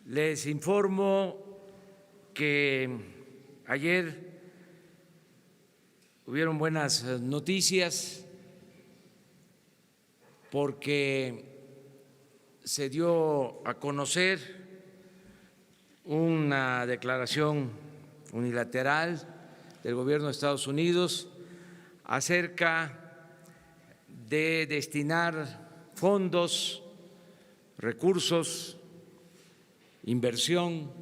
Les informo que ayer hubieron buenas noticias porque se dio a conocer una declaración unilateral del gobierno de Estados Unidos acerca de destinar fondos, recursos, inversión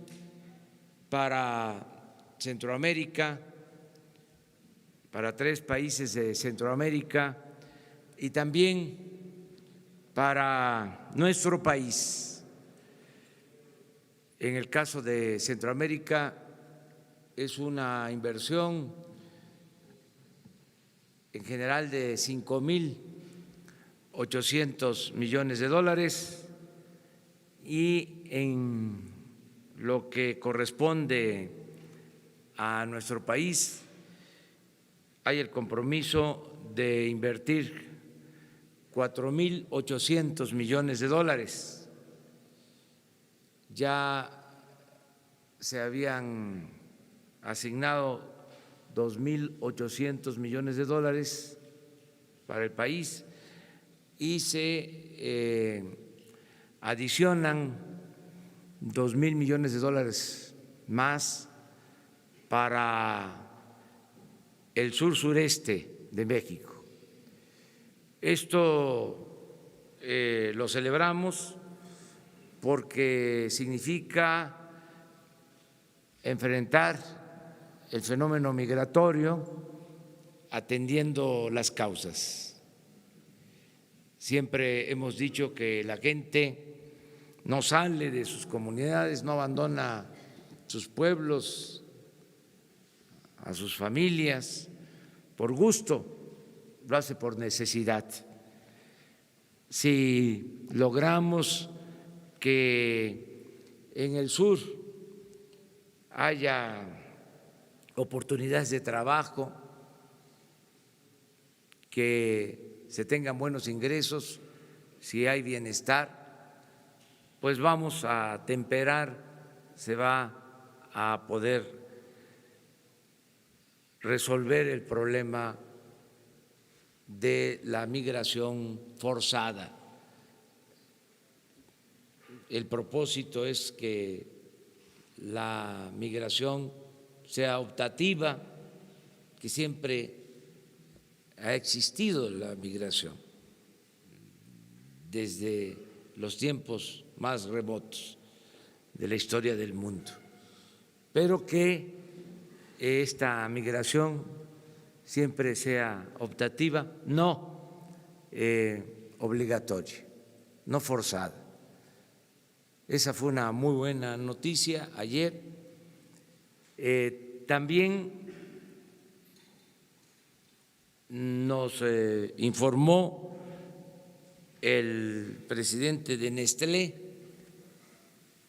para Centroamérica, para 3 países de Centroamérica y también para nuestro país. En el caso de Centroamérica es una inversión en general de 5.800 millones de dólares y en lo que corresponde a nuestro país hay el compromiso de invertir 4.800 millones de dólares. Ya se habían asignado 2.800 millones de dólares para el país y se adicionan 2.000 millones de dólares más para el sur sureste de México. Esto lo celebramos porque significa enfrentar el fenómeno migratorio atendiendo las causas. Siempre hemos dicho que la gente no sale de sus comunidades, no abandona sus pueblos, a sus familias por gusto, lo hace por necesidad. Si logramos que en el sur haya oportunidades de trabajo, que se tengan buenos ingresos, si hay bienestar, pues vamos a temperar, se va a poder resolver el problema de la migración forzada. El propósito es que la migración sea optativa, que siempre ha existido la migración desde los tiempos más remotos de la historia del mundo, pero que esta migración siempre sea optativa, no obligatoria, no forzada. Esa fue una muy buena noticia ayer. También nos informó el presidente de Nestlé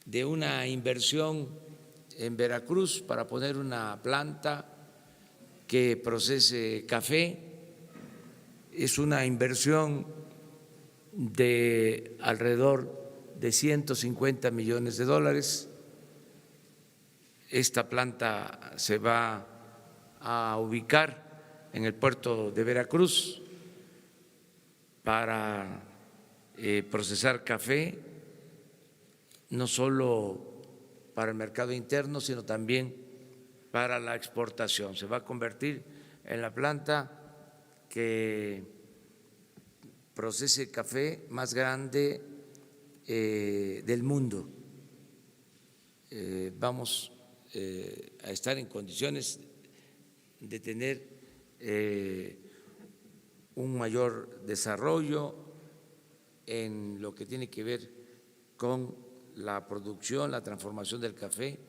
de una inversión en Veracruz para poner una planta que procese café. Es una inversión de alrededor de 150 millones de dólares. Esta planta se va a ubicar en el puerto de Veracruz para procesar café, no solo para el mercado interno, sino también para la exportación. Se va a convertir en la planta que procese café más grande del mundo. Vamos a estar en condiciones de tener un mayor desarrollo en lo que tiene que ver con la producción, la transformación del café,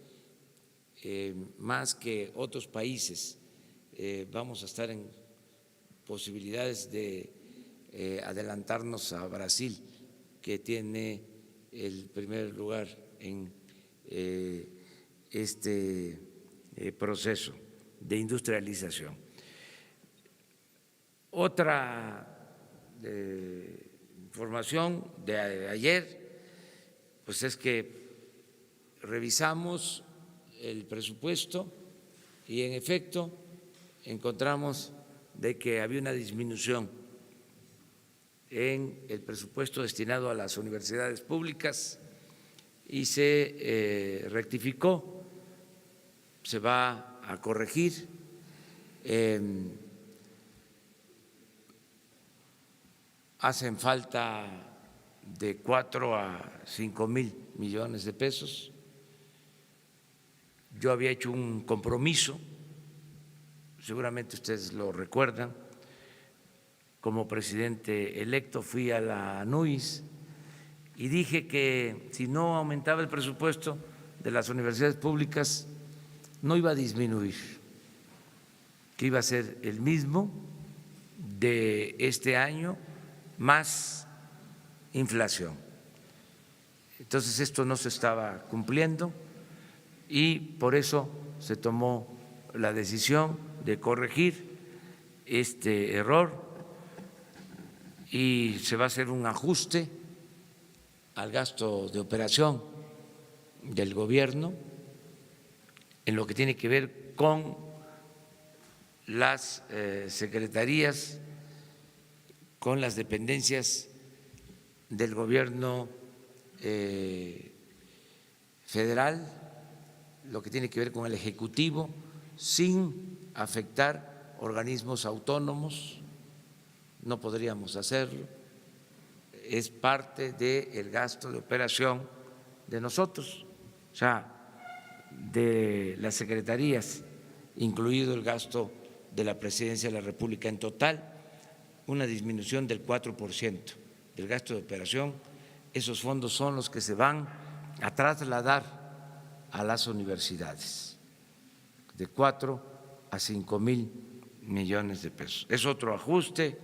más que otros países. Vamos a estar en posibilidades de adelantarnos a Brasil, que tiene el primer lugar en este proceso de industrialización. Otra información de ayer, pues es que revisamos el presupuesto y en efecto encontramos de que había una disminución en el presupuesto destinado a las universidades públicas y se rectificó, se va a corregir. Hacen falta de 4 a 5 mil millones de pesos. Yo había hecho un compromiso, seguramente ustedes lo recuerdan, como presidente electo fui a la NUIS y dije que si no aumentaba el presupuesto de las universidades públicas no iba a disminuir, que iba a ser el mismo de este año más inflación. Entonces esto no se estaba cumpliendo y por eso se tomó la decisión de corregir este error y se va a hacer un ajuste al gasto de operación del gobierno en lo que tiene que ver con las secretarías, con las dependencias del gobierno federal, lo que tiene que ver con el Ejecutivo, sin afectar organismos autónomos. No podríamos hacerlo, es parte del gasto de operación de nosotros, o sea, de las secretarías, incluido el gasto de la Presidencia de la República. En total, una disminución del 4% del gasto de operación. Esos fondos son los que se van a trasladar a las universidades, de 4 a 5 mil millones de pesos. Es otro ajuste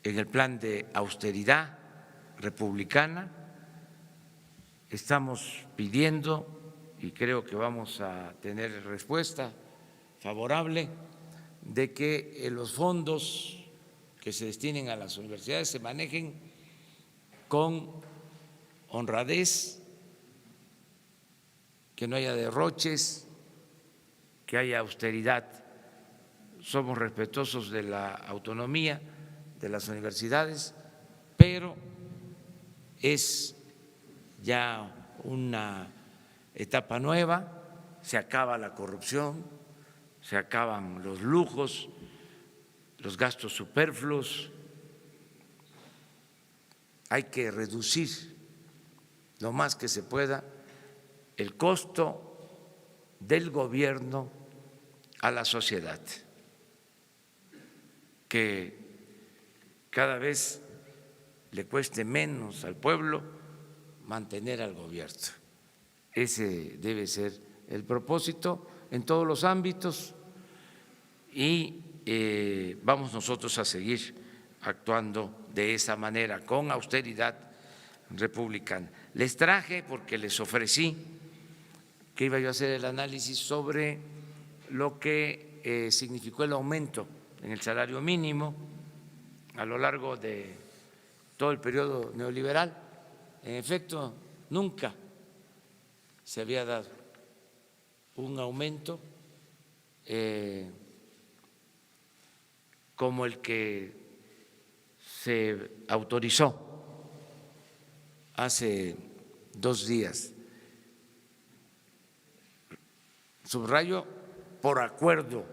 en el plan de austeridad republicana. Estamos pidiendo, y creo que vamos a tener respuesta favorable, de que los fondos que se destinen a las universidades se manejen con honradez, que no haya derroches, que haya austeridad. Somos respetuosos de la autonomía de las universidades, pero es ya una etapa nueva, se acaba la corrupción, se acaban los lujos, los gastos superfluos, hay que reducir lo más que se pueda el costo del gobierno a la sociedad, que cada vez le cueste menos al pueblo mantener al gobierno. Ese debe ser el propósito en todos los ámbitos y vamos nosotros a seguir actuando de esa manera, con austeridad republicana. Les traje, porque les ofrecí que iba yo a hacer el análisis sobre lo que significó el aumento en el salario mínimo a lo largo de todo el periodo neoliberal. En efecto, nunca se había dado un aumento como el que se autorizó hace 2 días. Subrayo, por acuerdo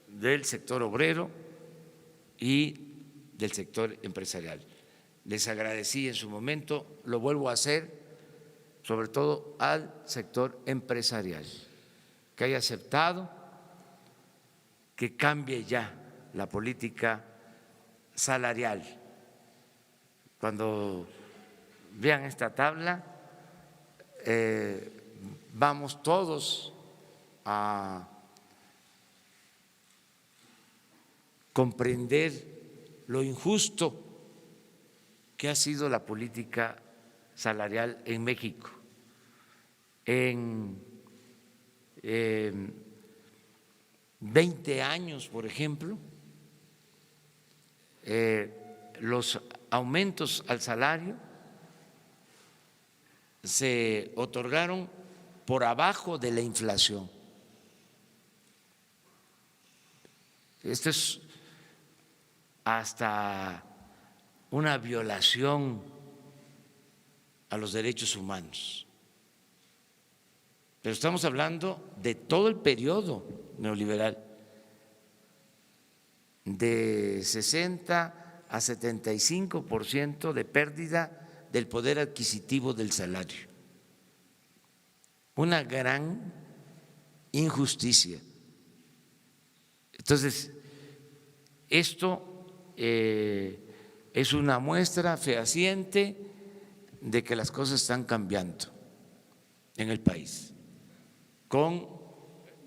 del sector obrero y del sector empresarial. Les agradecí en su momento, lo vuelvo a hacer, sobre todo al sector empresarial, que haya aceptado que cambie ya la política salarial. Cuando vean esta tabla, vamos todos a comprender lo injusto que ha sido la política salarial en México. En 20 años, por ejemplo, los aumentos al salario se otorgaron por abajo de la inflación. Esto es hasta una violación a los derechos humanos. Pero estamos hablando de todo el periodo neoliberal, de 60 a 75% de pérdida del poder adquisitivo del salario. Una gran injusticia. Entonces, esto es una muestra fehaciente de que las cosas están cambiando en el país, con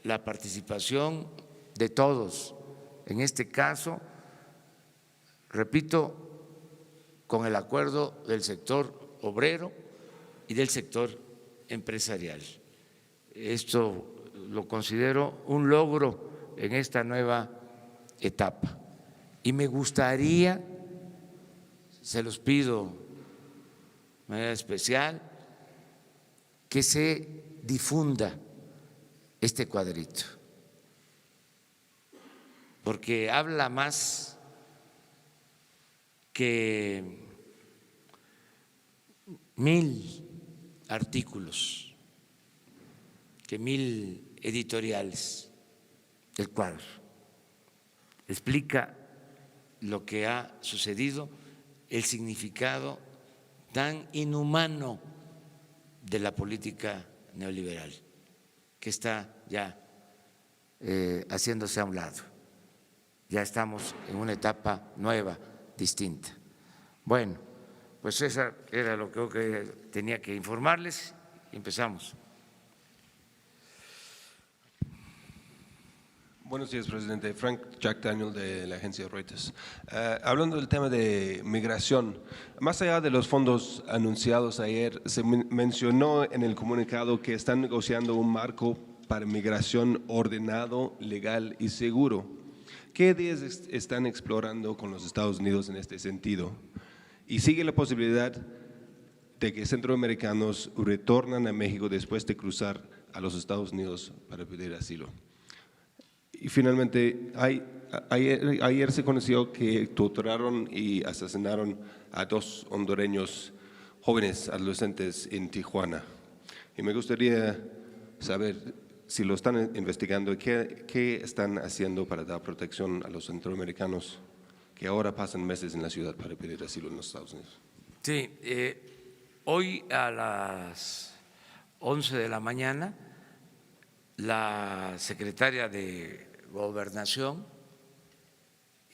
la participación de todos. En este caso, repito, con el acuerdo del sector obrero y del sector empresarial. Esto lo considero un logro en esta nueva etapa. Y me gustaría, se los pido de manera especial, que se difunda este cuadrito, porque habla más que 1000 artículos, que 1000 editoriales del cuadro. Explica lo que ha sucedido, el significado tan inhumano de la política neoliberal, que está ya haciéndose a un lado. Ya estamos en una etapa nueva, distinta. Bueno, pues eso era lo que tenía que informarles. Empezamos. Buenos días, presidente. Frank Jack Daniel, de la agencia Reuters. Hablando del tema de migración, más allá de los fondos anunciados ayer, se mencionó en el comunicado que están negociando un marco para migración ordenado, legal y seguro. ¿Qué ideas están explorando con los Estados Unidos en este sentido? ¿Y sigue la posibilidad de que centroamericanos retornan a México después de cruzar a los Estados Unidos para pedir asilo? Y finalmente, ayer se conoció que torturaron y asesinaron a 2 hondureños jóvenes adolescentes en Tijuana. Y me gustaría saber si lo están investigando, qué están haciendo para dar protección a los centroamericanos que ahora pasan meses en la ciudad para pedir asilo en los Estados Unidos. Sí, hoy a las 11 de la mañana, la secretaria de Gobernación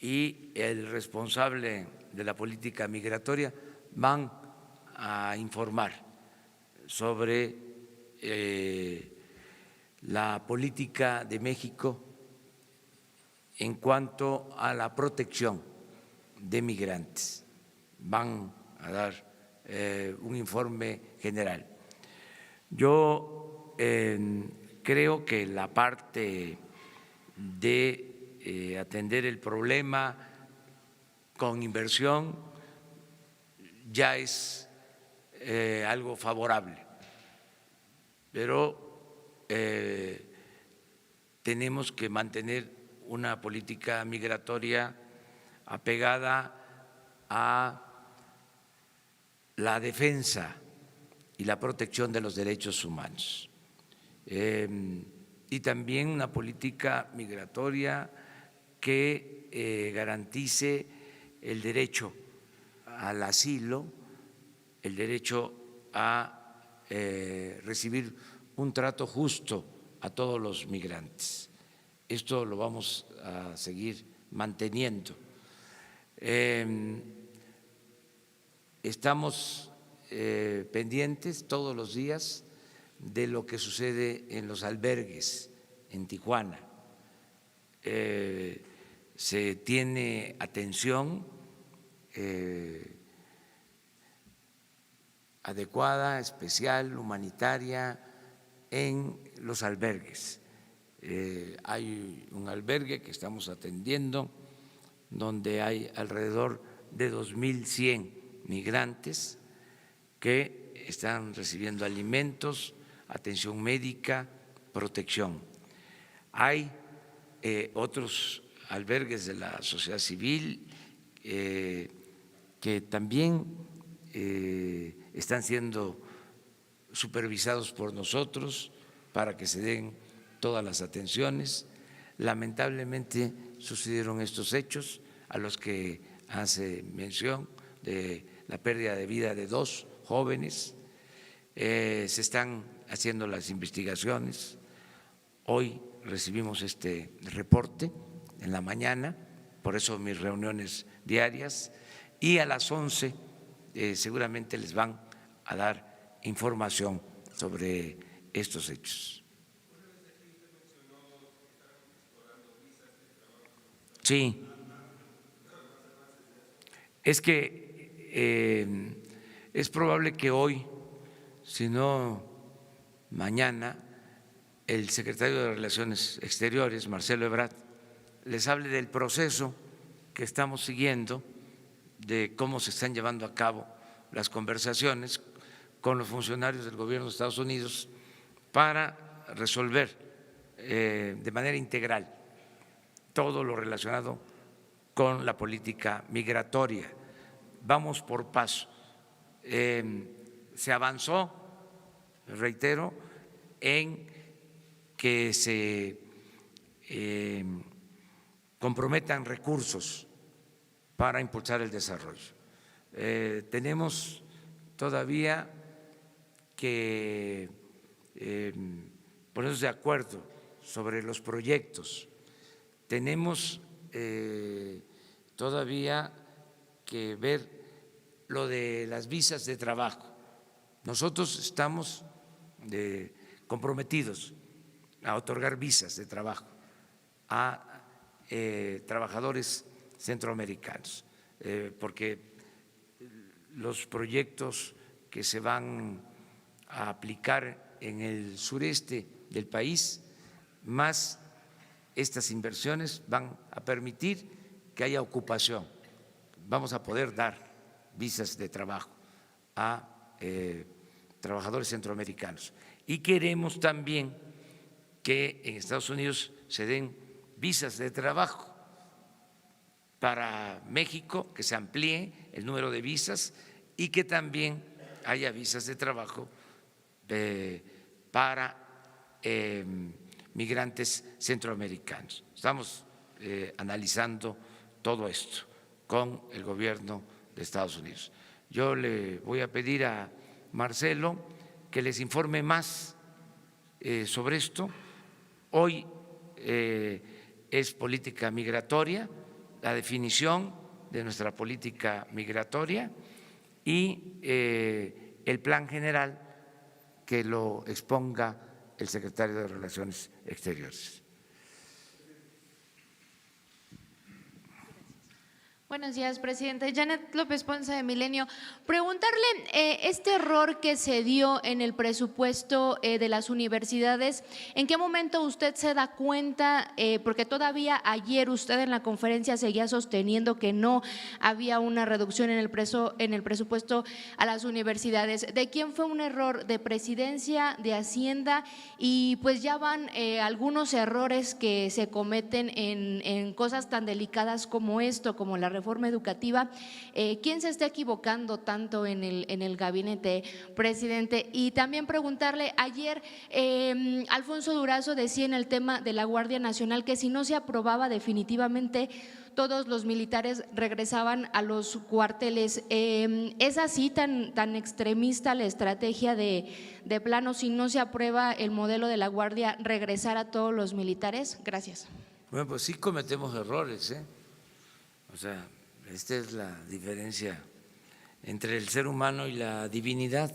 y el responsable de la política migratoria van a informar sobre la política de México en cuanto a la protección de migrantes. Van a dar un informe general. Yo creo que la parte de atender el problema con inversión ya es algo favorable, pero tenemos que mantener una política migratoria apegada a la defensa y la protección de los derechos humanos. Y también una política migratoria que garantice el derecho al asilo, el derecho a recibir un trato justo a todos los migrantes. Esto lo vamos a seguir manteniendo. Estamos pendientes todos los días de lo que sucede en los albergues en Tijuana. Se tiene atención adecuada, especial, humanitaria en los albergues. Hay un albergue que estamos atendiendo donde hay alrededor de 2100 migrantes que están recibiendo alimentos, atención médica, protección. Hay otros albergues de la sociedad civil que también están siendo supervisados por nosotros para que se den todas las atenciones. Lamentablemente sucedieron estos hechos a los que hace mención de la pérdida de vida de 2 jóvenes. Se están haciendo las investigaciones. Hoy recibimos este reporte en la mañana, por eso mis reuniones diarias, y a las 11 seguramente les van a dar información sobre estos hechos. Sí, es que es probable que hoy, si no mañana, el secretario de Relaciones Exteriores, Marcelo Ebrard, les hable del proceso que estamos siguiendo, de cómo se están llevando a cabo las conversaciones con los funcionarios del gobierno de Estados Unidos para resolver de manera integral todo lo relacionado con la política migratoria. Vamos por paso. Se avanzó, reitero, en que se comprometan recursos para impulsar el desarrollo. Tenemos todavía que ponernos de acuerdo sobre los proyectos. Tenemos todavía que ver lo de las visas de trabajo. Nosotros estamos comprometidos a otorgar visas de trabajo a trabajadores centroamericanos, porque los proyectos que se van a aplicar en el sureste del país, más estas inversiones van a permitir que haya ocupación. Vamos a poder dar visas de trabajo a trabajadores centroamericanos. Y queremos también que en Estados Unidos se den visas de trabajo para México, que se amplíe el número de visas y que también haya visas de trabajo para migrantes centroamericanos. Estamos analizando todo esto con el gobierno de Estados Unidos. Yo le voy a pedir a Marcelo que les informe más sobre esto. Hoy es política migratoria, la definición de nuestra política migratoria y el plan general que lo exponga el secretario de Relaciones Exteriores. Buenos días, presidente. Janet López Ponce de Milenio. Preguntarle este error que se dio en el presupuesto de las universidades, ¿en qué momento usted se da cuenta? Porque todavía ayer usted en la conferencia seguía sosteniendo que no había una reducción en el presupuesto a las universidades. ¿De quién fue un error? ¿De Presidencia, de Hacienda? Y pues ya van algunos errores que se cometen en cosas tan delicadas como esto, como la reforma educativa. ¿Quién se está equivocando tanto en el gabinete, presidente? Y también preguntarle, ayer Alfonso Durazo decía en el tema de la Guardia Nacional que si no se aprobaba definitivamente todos los militares regresaban a los cuarteles. ¿Es así tan extremista la estrategia de plano, si no se aprueba el modelo de la Guardia, regresar a todos los militares? Gracias. Bueno, pues sí cometemos errores, O sea, esta es la diferencia entre el ser humano y la divinidad.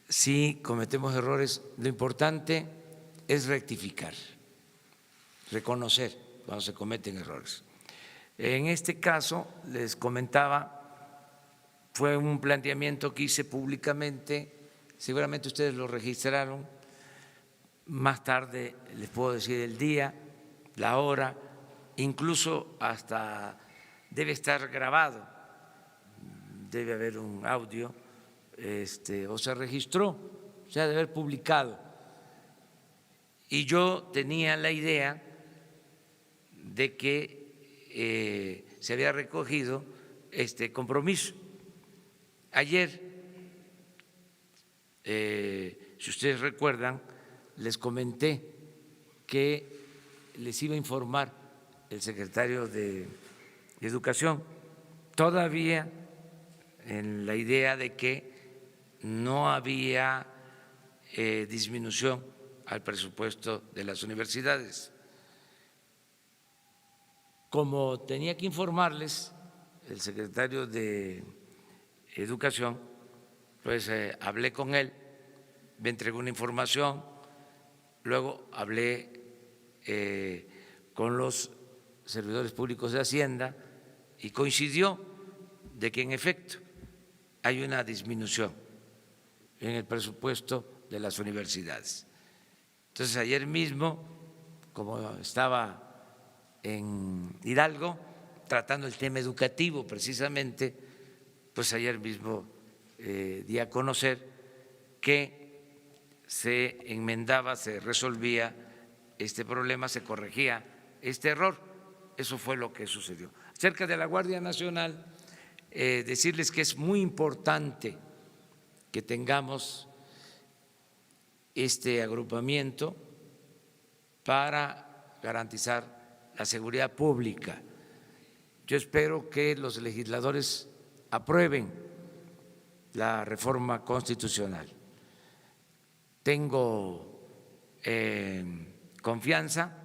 Sí cometemos errores. Lo importante es rectificar, reconocer cuando se cometen errores. En este caso, les comentaba, fue un planteamiento que hice públicamente, seguramente ustedes lo registraron, más tarde les puedo decir el día, la hora, incluso hasta debe estar grabado debe haber un audio, o se registró, se ha de haber publicado. Y yo tenía la idea de que se había recogido este compromiso. Ayer, si ustedes recuerdan, les comenté que les iba a informar el secretario de Educación, todavía en la idea de que no había disminución al presupuesto de las universidades. Como tenía que informarles el secretario de Educación, pues hablé con él, me entregó una información, luego hablé con los servidores públicos de Hacienda y coincidió de que en efecto hay una disminución en el presupuesto de las universidades. Entonces ayer mismo, como estaba en Hidalgo tratando el tema educativo precisamente, pues ayer mismo di a conocer que se enmendaba, se resolvía este problema, se corregía este error. Eso fue lo que sucedió. Acerca de la Guardia Nacional, decirles que es muy importante que tengamos este agrupamiento para garantizar la seguridad pública. Yo espero que los legisladores aprueben la reforma constitucional. Tengo confianza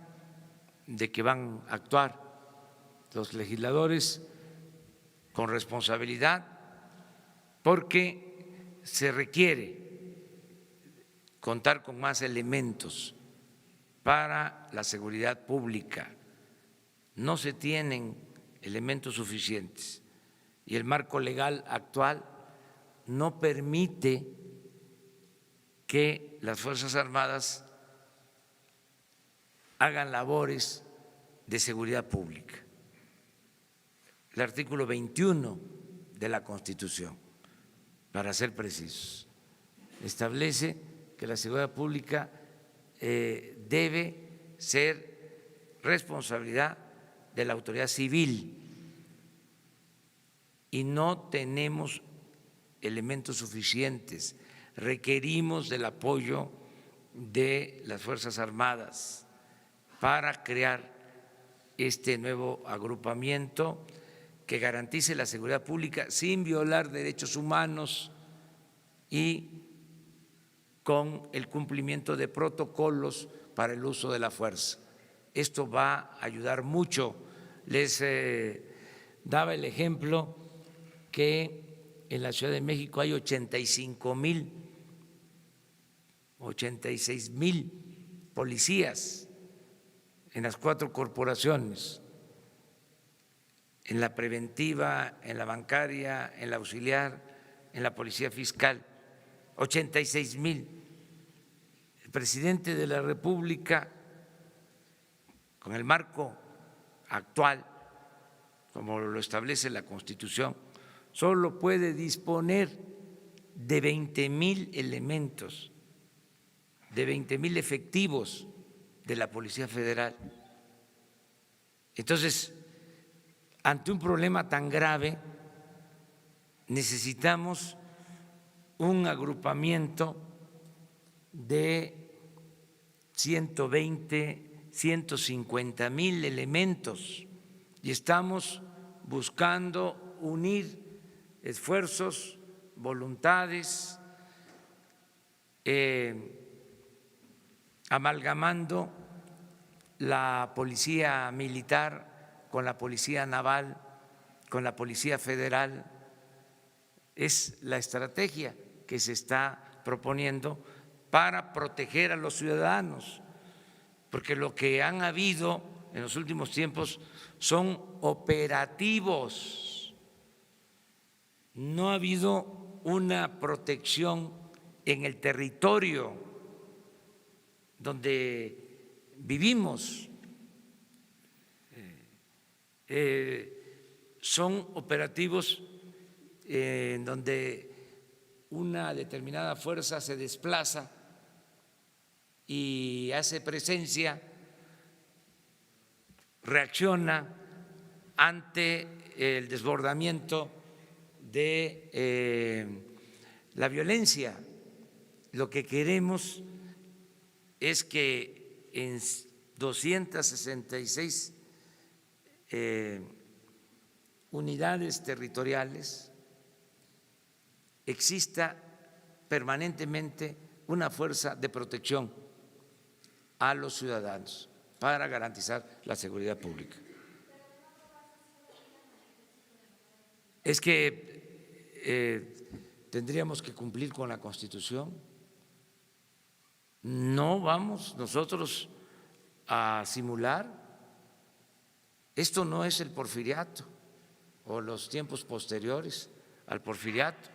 de que van a actuar los legisladores con responsabilidad, porque se requiere contar con más elementos para la seguridad pública. No se tienen elementos suficientes y el marco legal actual no permite que las Fuerzas Armadas hagan labores de seguridad pública. El artículo 21 de la Constitución, para ser precisos, establece que la seguridad pública debe ser responsabilidad de la autoridad civil y no tenemos elementos suficientes. Requerimos del apoyo de las Fuerzas Armadas para crear este nuevo agrupamiento que garantice la seguridad pública sin violar derechos humanos y con el cumplimiento de protocolos para el uso de la fuerza. Esto va a ayudar mucho. Les daba el ejemplo que en la Ciudad de México hay 86,000 policías en las 4 corporaciones, en la preventiva, en la bancaria, en la auxiliar, en la policía fiscal, 86,000. El presidente de la República, con el marco actual, como lo establece la Constitución, solo puede disponer de 20,000 elementos, de 20,000 efectivos de la Policía Federal. Entonces, ante un problema tan grave, necesitamos un agrupamiento de 120, 150,000 elementos y estamos buscando unir esfuerzos, voluntades, amalgamando la policía militar con la policía naval, con la policía federal. Es la estrategia que se está proponiendo para proteger a los ciudadanos, porque lo que han habido en los últimos tiempos son operativos. No ha habido una protección en el territorio donde vivimos. Son operativos en donde una determinada fuerza se desplaza y hace presencia, reacciona ante el desbordamiento de la violencia. Lo que queremos es que en 266 unidades territoriales exista permanentemente una fuerza de protección a los ciudadanos para garantizar la seguridad pública. Es que tendríamos que cumplir con la Constitución. No vamos nosotros a simular. Esto no es el porfiriato o los tiempos posteriores al porfiriato,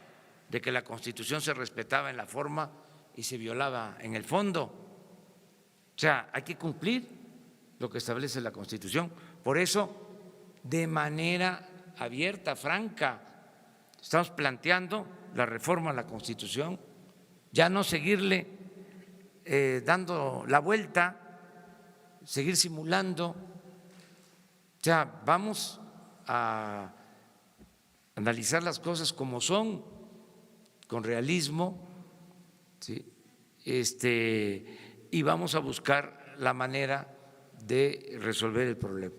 de que la Constitución se respetaba en la forma y se violaba en el fondo. O sea, hay que cumplir lo que establece la Constitución. Por eso, de manera abierta, franca, estamos planteando la reforma a la Constitución, ya no seguirle dando la vuelta, seguir simulando. O sea, vamos a analizar las cosas como son, con realismo, ¿sí? Y vamos a buscar la manera de resolver el problema.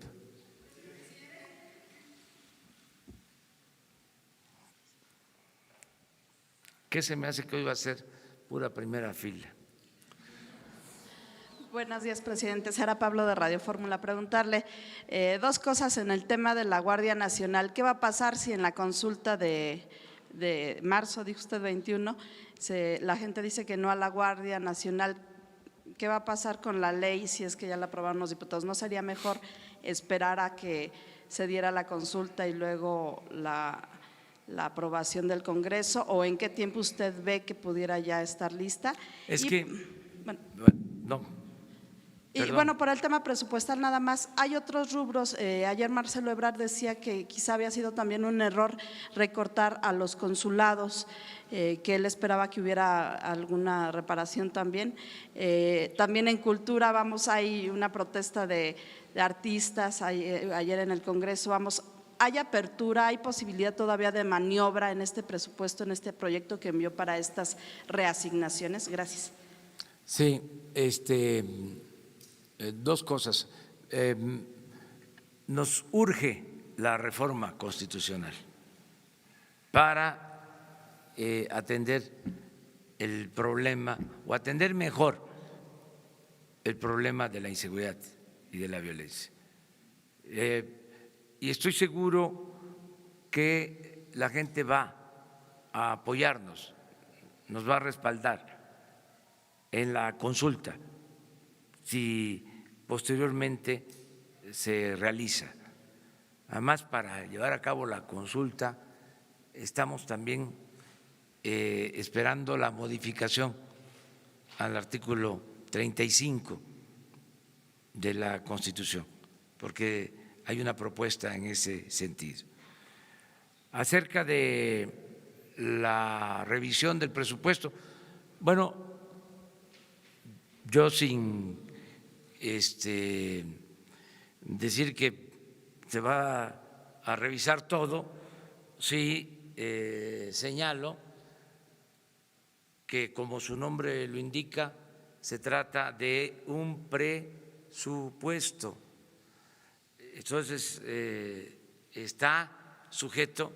¿Qué se me hace que hoy va a ser pura primera fila? Buenos días, presidente. Sara Pablo de Radio Fórmula. Preguntarle dos cosas en el tema de la Guardia Nacional. ¿Qué va a pasar si en la consulta de marzo, dijo usted 21, la gente dice que no a la Guardia Nacional? ¿Qué va a pasar con la ley si es que ya la aprobaron los diputados? ¿No sería mejor esperar a que se diera la consulta y luego la aprobación del Congreso? ¿O en qué tiempo usted ve que pudiera ya estar lista? Y bueno, por el tema presupuestal nada más, hay otros rubros. Ayer Marcelo Ebrard decía que quizá había sido también un error recortar a los consulados, que él esperaba que hubiera alguna reparación también. También en cultura, hay una protesta de artistas ayer en el Congreso, ¿hay apertura, hay posibilidad todavía de maniobra en este presupuesto, en este proyecto que envió para estas reasignaciones? Gracias. Sí, dos cosas. Nos urge la reforma constitucional para atender el problema o atender mejor el problema de la inseguridad y de la violencia. Y estoy seguro que la gente va a apoyarnos, nos va a respaldar en la consulta si posteriormente se realiza. Además, para llevar a cabo la consulta estamos también esperando la modificación al artículo 35 de la Constitución, porque hay una propuesta en ese sentido. Acerca de la revisión del presupuesto, bueno, yo sin decir que se va a revisar todo, sí señalo que, como su nombre lo indica, se trata de un presupuesto. Entonces, está sujeto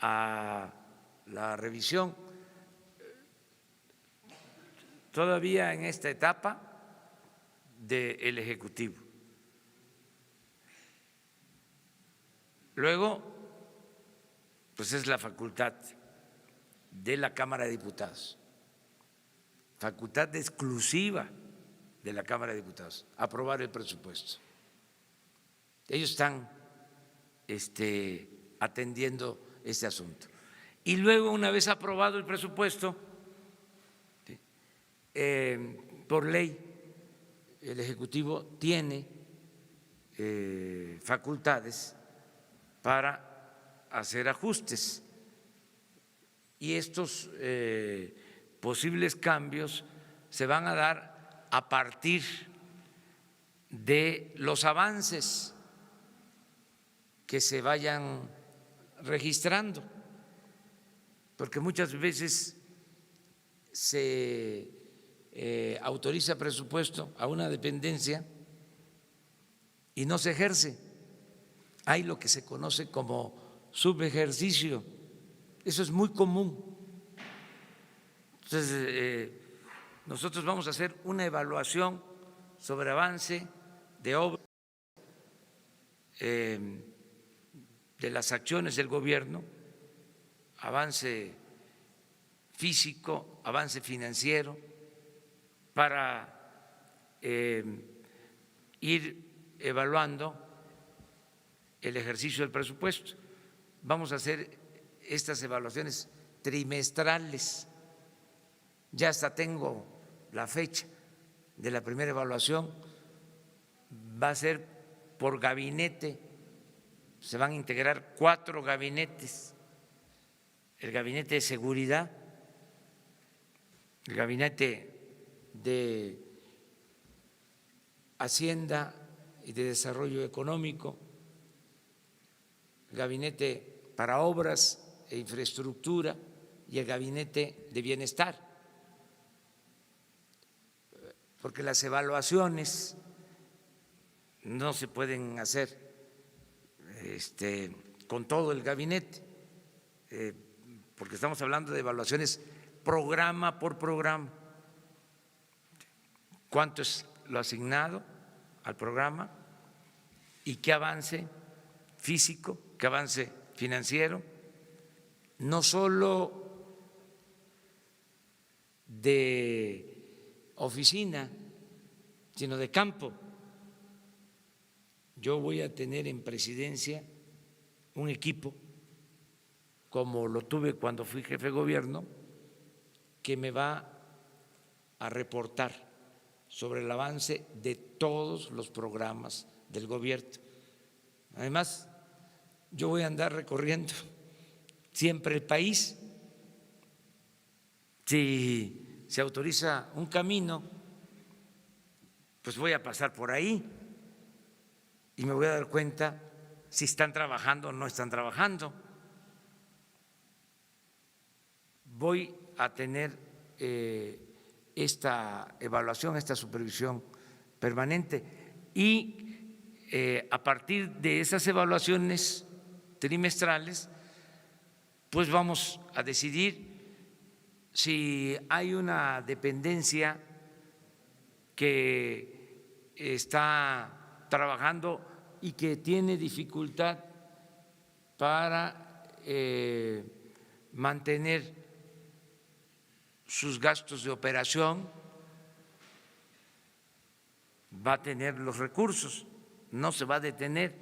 a la revisión. Todavía en esta etapa del Ejecutivo. Luego, pues es la facultad de la Cámara de Diputados, facultad exclusiva de la Cámara de Diputados, aprobar el presupuesto. Ellos están atendiendo este asunto. Y luego, una vez aprobado el presupuesto, por ley, el Ejecutivo tiene facultades para hacer ajustes y estos posibles cambios se van a dar a partir de los avances que se vayan registrando, porque muchas veces se autoriza presupuesto a una dependencia y no se ejerce. Hay lo que se conoce como subejercicio, eso es muy común. Entonces, nosotros vamos a hacer una evaluación sobre avance de obras, de las acciones del gobierno, avance físico, avance financiero, para ir evaluando el ejercicio del presupuesto. Vamos a hacer estas evaluaciones trimestrales. Ya hasta tengo la fecha de la primera evaluación. Va a ser por gabinete, se van a integrar 4 gabinetes: el gabinete de seguridad, el gabinete de Hacienda y de Desarrollo Económico, el gabinete para obras e infraestructura y el gabinete de bienestar, porque las evaluaciones no se pueden hacer con todo el gabinete, porque estamos hablando de evaluaciones programa por programa. ¿Cuánto es lo asignado al programa y qué avance físico, qué avance financiero? No solo de oficina, sino de campo. Yo voy a tener en presidencia un equipo, como lo tuve cuando fui jefe de gobierno, que me va a reportar sobre el avance de todos los programas del gobierno. Además, yo voy a andar recorriendo siempre el país. Si se autoriza un camino, pues voy a pasar por ahí y me voy a dar cuenta si están trabajando o no están trabajando. Voy a tener esta evaluación, esta supervisión permanente, y a partir de esas evaluaciones trimestrales, pues vamos a decidir si hay una dependencia que está trabajando y que tiene dificultad para mantener sus gastos de operación, va a tener los recursos, no se va a detener.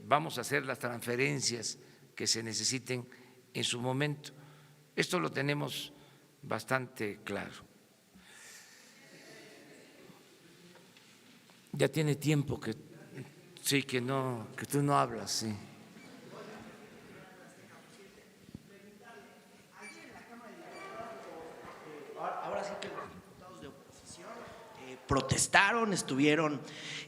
Vamos a hacer las transferencias que se necesiten en su momento. Esto lo tenemos bastante claro. Ya tiene tiempo que sí, que tú no hablas, sí. Ahora sí que los diputados de oposición protestaron, estuvieron,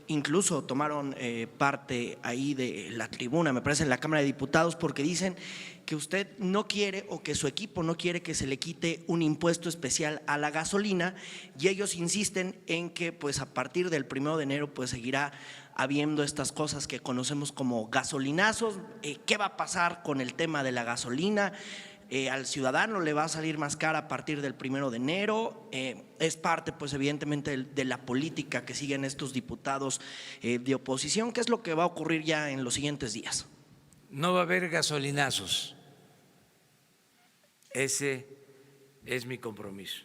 incluso tomaron parte ahí de la tribuna, me parece, en la Cámara de Diputados, porque dicen que usted no quiere, o que su equipo no quiere, que se le quite un impuesto especial a la gasolina, y ellos insisten en que pues a partir del 1 de enero pues seguirá habiendo estas cosas que conocemos como gasolinazos. ¿Qué va a pasar con el tema de la gasolina? Al ciudadano le va a salir más cara a partir del 1 de enero. Es parte, pues evidentemente, de la política que siguen estos diputados de oposición. ¿Qué es lo que va a ocurrir ya en los siguientes días? No va a haber gasolinazos. Ese es mi compromiso.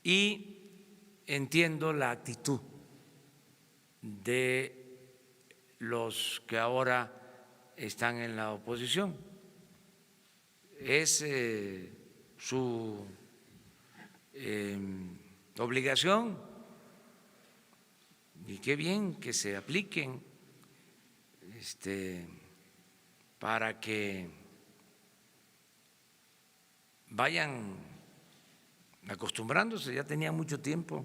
Y entiendo la actitud de los que ahora están en la oposición. Es su obligación, y qué bien que se apliquen para que vayan acostumbrándose, ya tenían mucho tiempo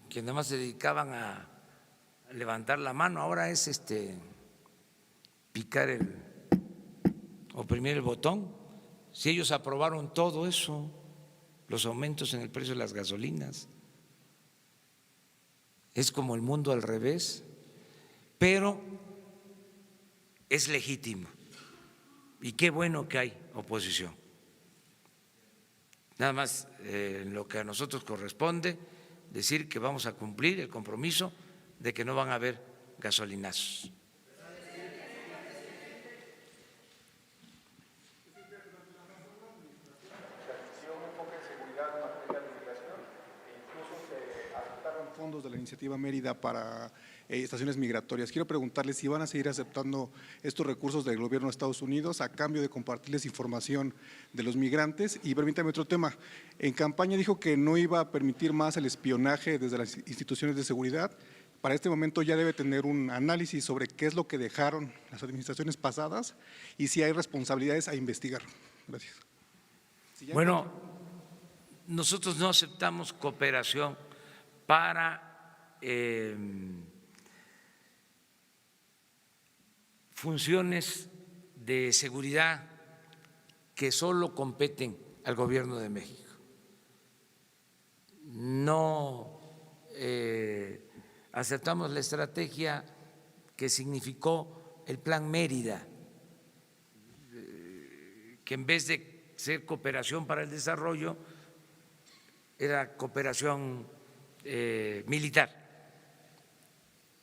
que nada más se dedicaban a levantar la mano, ahora es picar oprimir el botón. Si ellos aprobaron todo eso, los aumentos en el precio de las gasolinas, es como el mundo al revés, pero es legítimo y qué bueno que hay oposición. Nada más en lo que a nosotros corresponde decir que vamos a cumplir el compromiso de que no van a haber gasolinazos. Fondos de la iniciativa Mérida para estaciones migratorias. Quiero preguntarles si van a seguir aceptando estos recursos del gobierno de Estados Unidos a cambio de compartirles información de los migrantes. Y permítame otro tema. En campaña dijo que no iba a permitir más el espionaje desde las instituciones de seguridad. Para este momento ya debe tener un análisis sobre qué es lo que dejaron las administraciones pasadas y si hay responsabilidades a investigar. Gracias. Bueno, nosotros no aceptamos cooperación para funciones de seguridad que solo competen al Gobierno de México. No aceptamos la estrategia que significó el Plan Mérida, que en vez de ser cooperación para el desarrollo, era cooperación militar.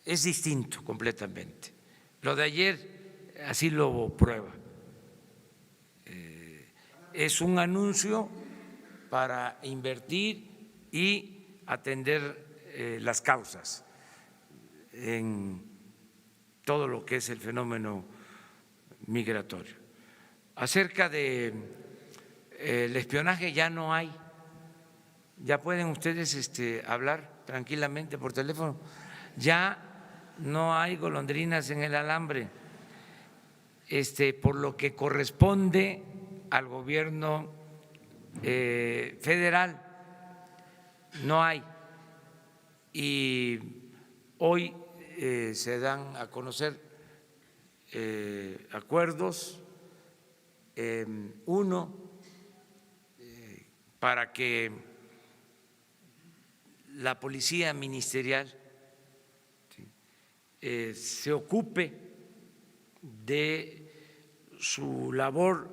Es distinto completamente. Lo de ayer así lo prueba. Es un anuncio para invertir y atender las causas en todo lo que es el fenómeno migratorio. Acerca de el espionaje ya no hay. Ya pueden ustedes hablar tranquilamente por teléfono. Ya no hay golondrinas en el alambre. Por lo que corresponde al gobierno federal, no hay. Y hoy se dan a conocer acuerdos, uno para que la policía ministerial se ocupe de su labor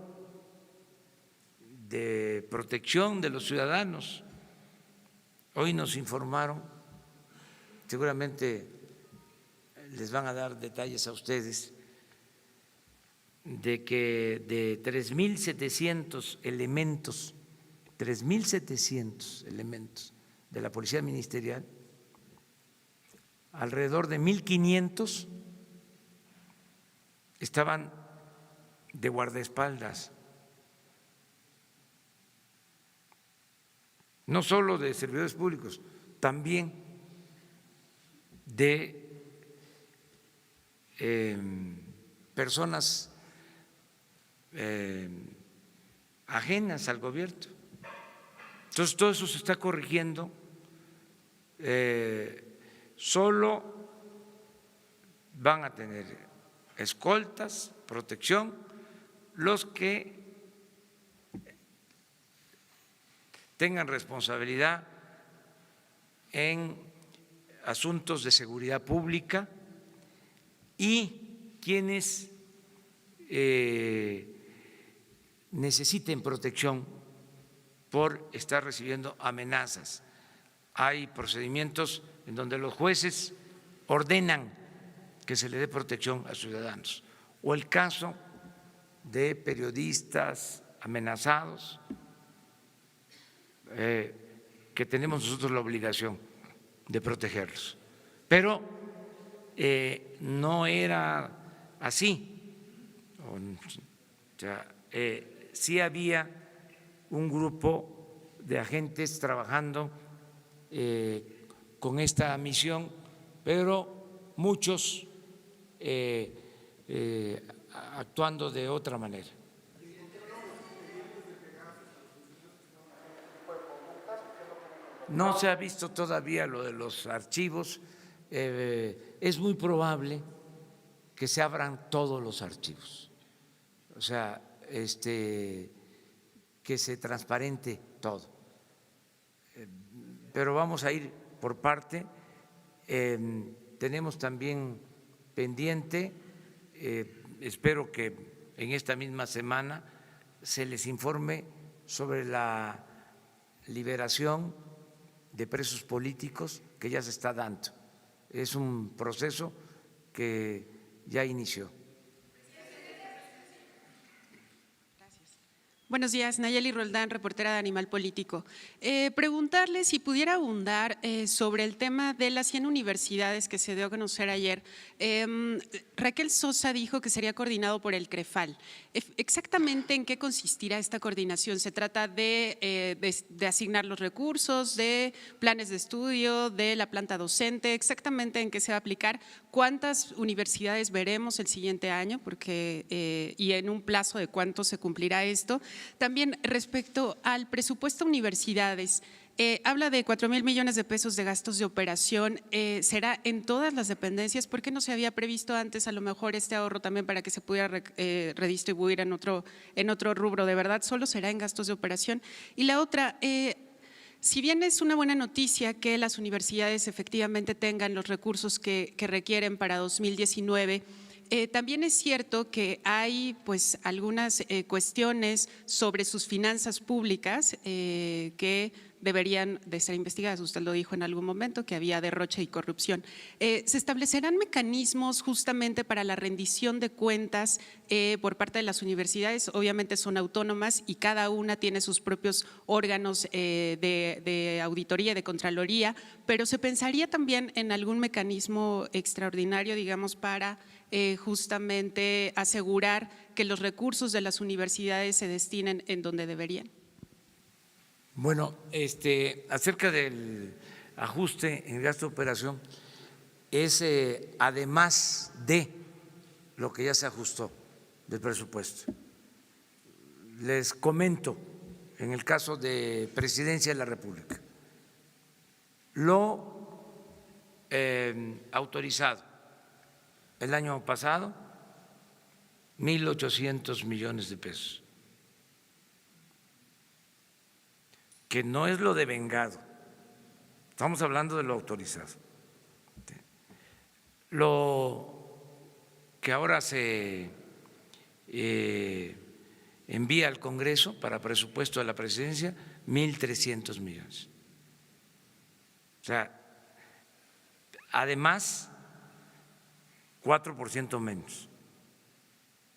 de protección de los ciudadanos. Hoy nos informaron, seguramente les van a dar detalles a ustedes, de que de 3.700 elementos, 3.700 elementos de la Policía Ministerial, alrededor de 1.500 estaban de guardaespaldas, no solo de servidores públicos, también de personas ajenas al gobierno. Entonces, todo eso se está corrigiendo. Solo van a tener escoltas, protección, los que tengan responsabilidad en asuntos de seguridad pública y quienes necesiten protección por estar recibiendo amenazas. Hay procedimientos en donde los jueces ordenan que se le dé protección a ciudadanos. O el caso de periodistas amenazados, que tenemos nosotros la obligación de protegerlos. Pero no era así. O sea, sí había un grupo de agentes trabajando con esta misión, pero muchos actuando de otra manera. No se ha visto todavía lo de los archivos. Es muy probable que se abran todos los archivos, o sea, que se transparente todo. Pero vamos a ir por parte. Tenemos también pendiente, espero que en esta misma semana se les informe sobre la liberación de presos políticos que ya se está dando. Es un proceso que ya inició. Buenos días, Nayeli Roldán, reportera de Animal Político. Preguntarle si pudiera abundar sobre el tema de las 100 universidades que se dio a conocer ayer. Raquel Sosa dijo que sería coordinado por el CREFAL. ¿Exactamente en qué consistirá esta coordinación? ¿Se trata de asignar los recursos, de planes de estudio, de la planta docente? ¿Exactamente en qué se va a aplicar? ¿Cuántas universidades veremos el siguiente año? Porque, y en un plazo de cuánto se cumplirá esto. También respecto al presupuesto de universidades, habla de 4,000 millones de pesos de gastos de operación. ¿Será en todas las dependencias? ¿Por qué no se había previsto antes a lo mejor este ahorro también para que se pudiera redistribuir en otro rubro? ¿De verdad solo será en gastos de operación? Y la otra… si bien es una buena noticia que las universidades efectivamente tengan los recursos que requieren para 2019, también es cierto que hay pues algunas cuestiones sobre sus finanzas públicas que deberían de ser investigadas. Usted lo dijo en algún momento, que había derroche y corrupción. ¿Se establecerán mecanismos justamente para la rendición de cuentas por parte de las universidades? Obviamente son autónomas y cada una tiene sus propios órganos de auditoría, de contraloría, pero ¿se pensaría también en algún mecanismo extraordinario, digamos, para justamente asegurar que los recursos de las universidades se destinen en donde deberían? Bueno, acerca del ajuste en el gasto de operación, es además de lo que ya se ajustó del presupuesto. Les comento, en el caso de Presidencia de la República, lo autorizado el año pasado, 1,800 millones de pesos, que no es lo devengado, estamos hablando de lo autorizado. Lo que ahora se envía al Congreso para presupuesto de la Presidencia, 1,300 millones. O sea, además, 4% menos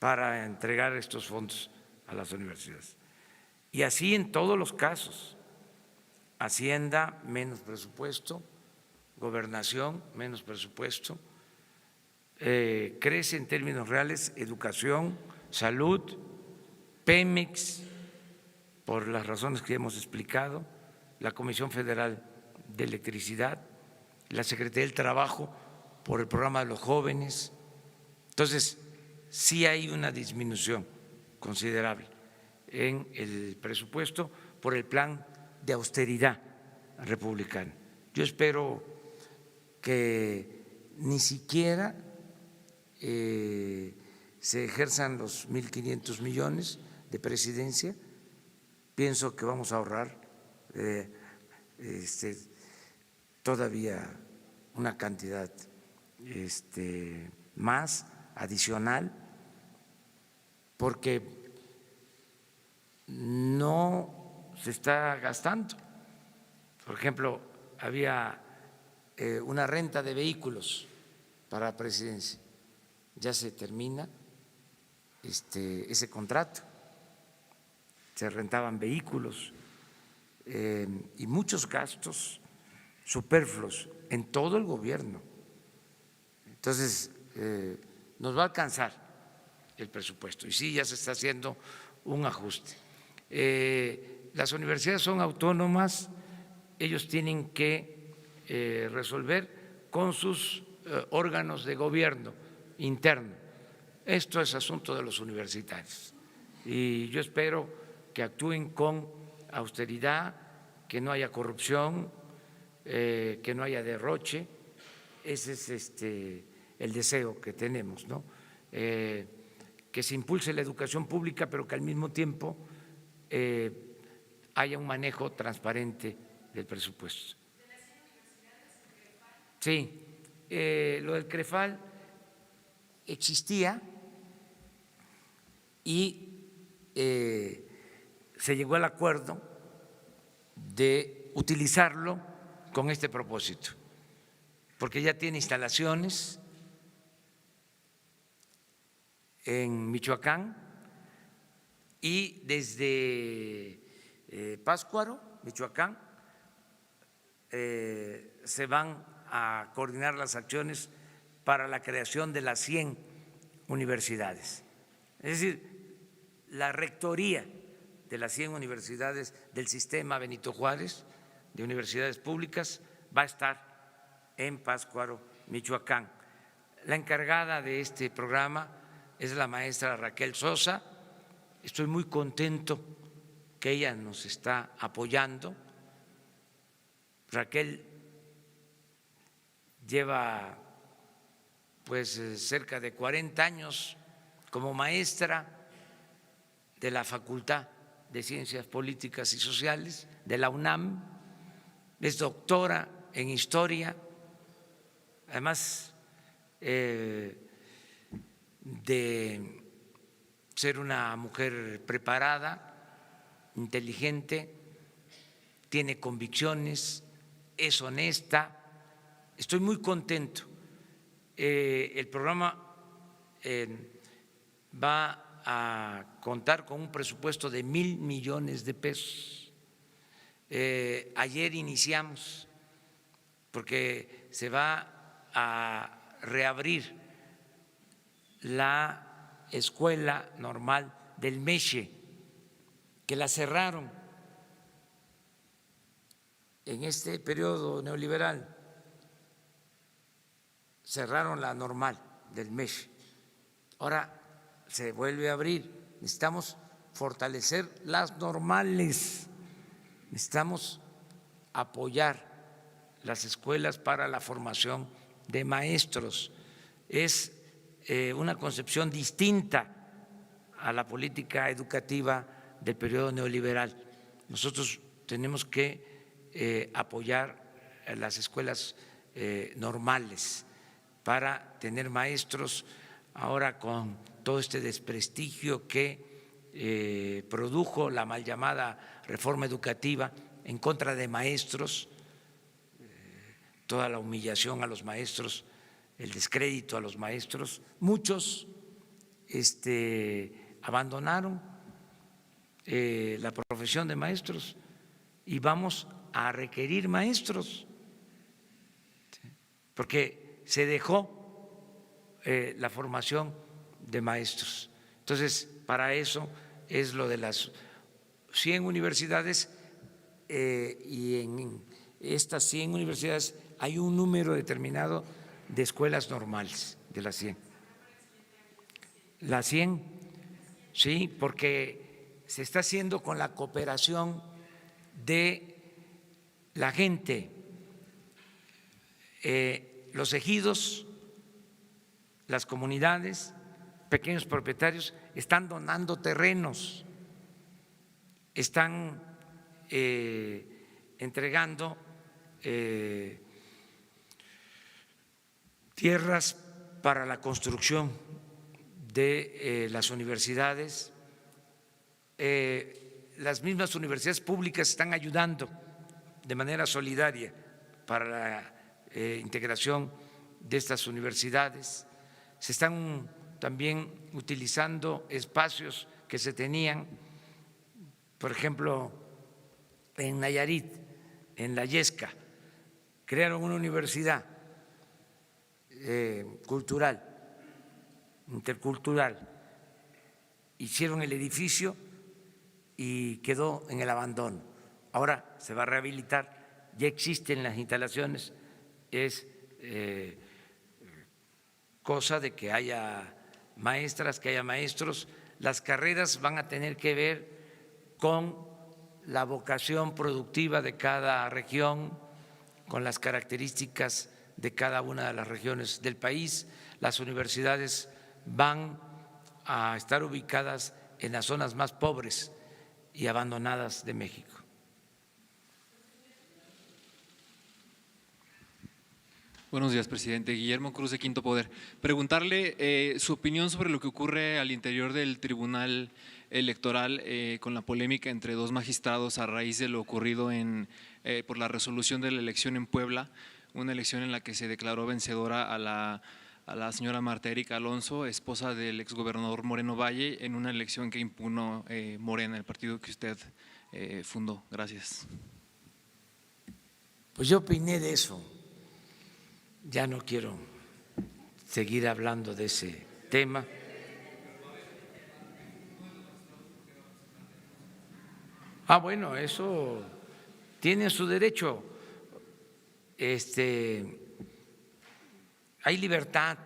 para entregar estos fondos a las universidades. Y así en todos los casos. Hacienda, menos presupuesto; Gobernación, menos presupuesto; crece en términos reales educación, salud, Pemex, por las razones que hemos explicado, la Comisión Federal de Electricidad, la Secretaría del Trabajo por el programa de los jóvenes. Entonces, sí hay una disminución considerable en el presupuesto por el plan de austeridad republicana. Yo espero que ni siquiera se ejerzan los 1,500 millones de Presidencia. Pienso que vamos a ahorrar todavía una cantidad más adicional, porque no se está gastando. Por ejemplo, había una renta de vehículos para la Presidencia, ya se termina ese contrato, se rentaban vehículos y muchos gastos superfluos en todo el gobierno. Entonces, nos va a alcanzar el presupuesto y sí, ya se está haciendo un ajuste. Las universidades son autónomas, ellos tienen que resolver con sus órganos de gobierno interno. Esto es asunto de los universitarios y yo espero que actúen con austeridad, que no haya corrupción, que no haya derroche. Ese es el deseo que tenemos, ¿no? Que se impulse la educación pública, pero que al mismo tiempo haya un manejo transparente del presupuesto. Sí, lo del CREFAL existía y se llegó al acuerdo de utilizarlo con este propósito, porque ya tiene instalaciones en Michoacán y desde Pátzcuaro, Michoacán, se van a coordinar las acciones para la creación de las 100 universidades. Es decir, la rectoría de las 100 universidades del sistema Benito Juárez, de universidades públicas, va a estar en Pátzcuaro, Michoacán. La encargada de este programa es la maestra Raquel Sosa. Estoy muy contento que ella nos está apoyando. Raquel lleva pues cerca de 40 años como maestra de la Facultad de Ciencias Políticas y Sociales de la UNAM, es doctora en Historia, además de ser una mujer preparada, inteligente, tiene convicciones, es honesta. Estoy muy contento. El programa va a contar con un presupuesto de 1,000 millones de pesos. Ayer iniciamos, porque se va a reabrir la Escuela Normal del Meche, que la cerraron en este periodo neoliberal. Cerraron la normal del Meche. Ahora se vuelve a abrir. Necesitamos fortalecer las normales, necesitamos apoyar las escuelas para la formación de maestros. Es una concepción distinta a la política educativa del periodo neoliberal. Nosotros tenemos que apoyar a las escuelas normales para tener maestros. Ahora, con todo este desprestigio que produjo la mal llamada reforma educativa en contra de maestros, toda la humillación a los maestros, el descrédito a los maestros, muchos abandonaron la profesión de maestros y vamos a requerir maestros, porque se dejó la formación de maestros. Entonces, para eso es lo de las 100 universidades y en estas 100 universidades hay un número determinado de escuelas normales, de las 100. Las 100, sí, porque se está haciendo con la cooperación de la gente, los ejidos, las comunidades, pequeños propietarios están donando terrenos, están entregando tierras para la construcción de las universidades. Las mismas universidades públicas están ayudando de manera solidaria para la integración de estas universidades. Se están también utilizando espacios que se tenían, por ejemplo, en Nayarit, en La Yesca, crearon una universidad cultural, intercultural, hicieron el edificio y quedó en el abandono. Ahora se va a rehabilitar, ya existen las instalaciones, es cosa de que haya maestras, que haya maestros. Las carreras van a tener que ver con la vocación productiva de cada región, con las características de cada una de las regiones del país. Las universidades van a estar ubicadas en las zonas más pobres y abandonadas de México. Buenos días, presidente. Guillermo Cruz, de Quinto Poder. Preguntarle su opinión sobre lo que ocurre al interior del Tribunal Electoral con la polémica entre dos magistrados a raíz de lo ocurrido por la resolución de la elección en Puebla, una elección en la que se declaró vencedora a la señora Marta Erika Alonso, esposa del exgobernador Moreno Valle, en una elección que impugnó Morena, el partido que usted fundó. Gracias. Pues yo opiné de eso. Ya no quiero seguir hablando de ese tema. Bueno, eso tiene su derecho. Hay libertad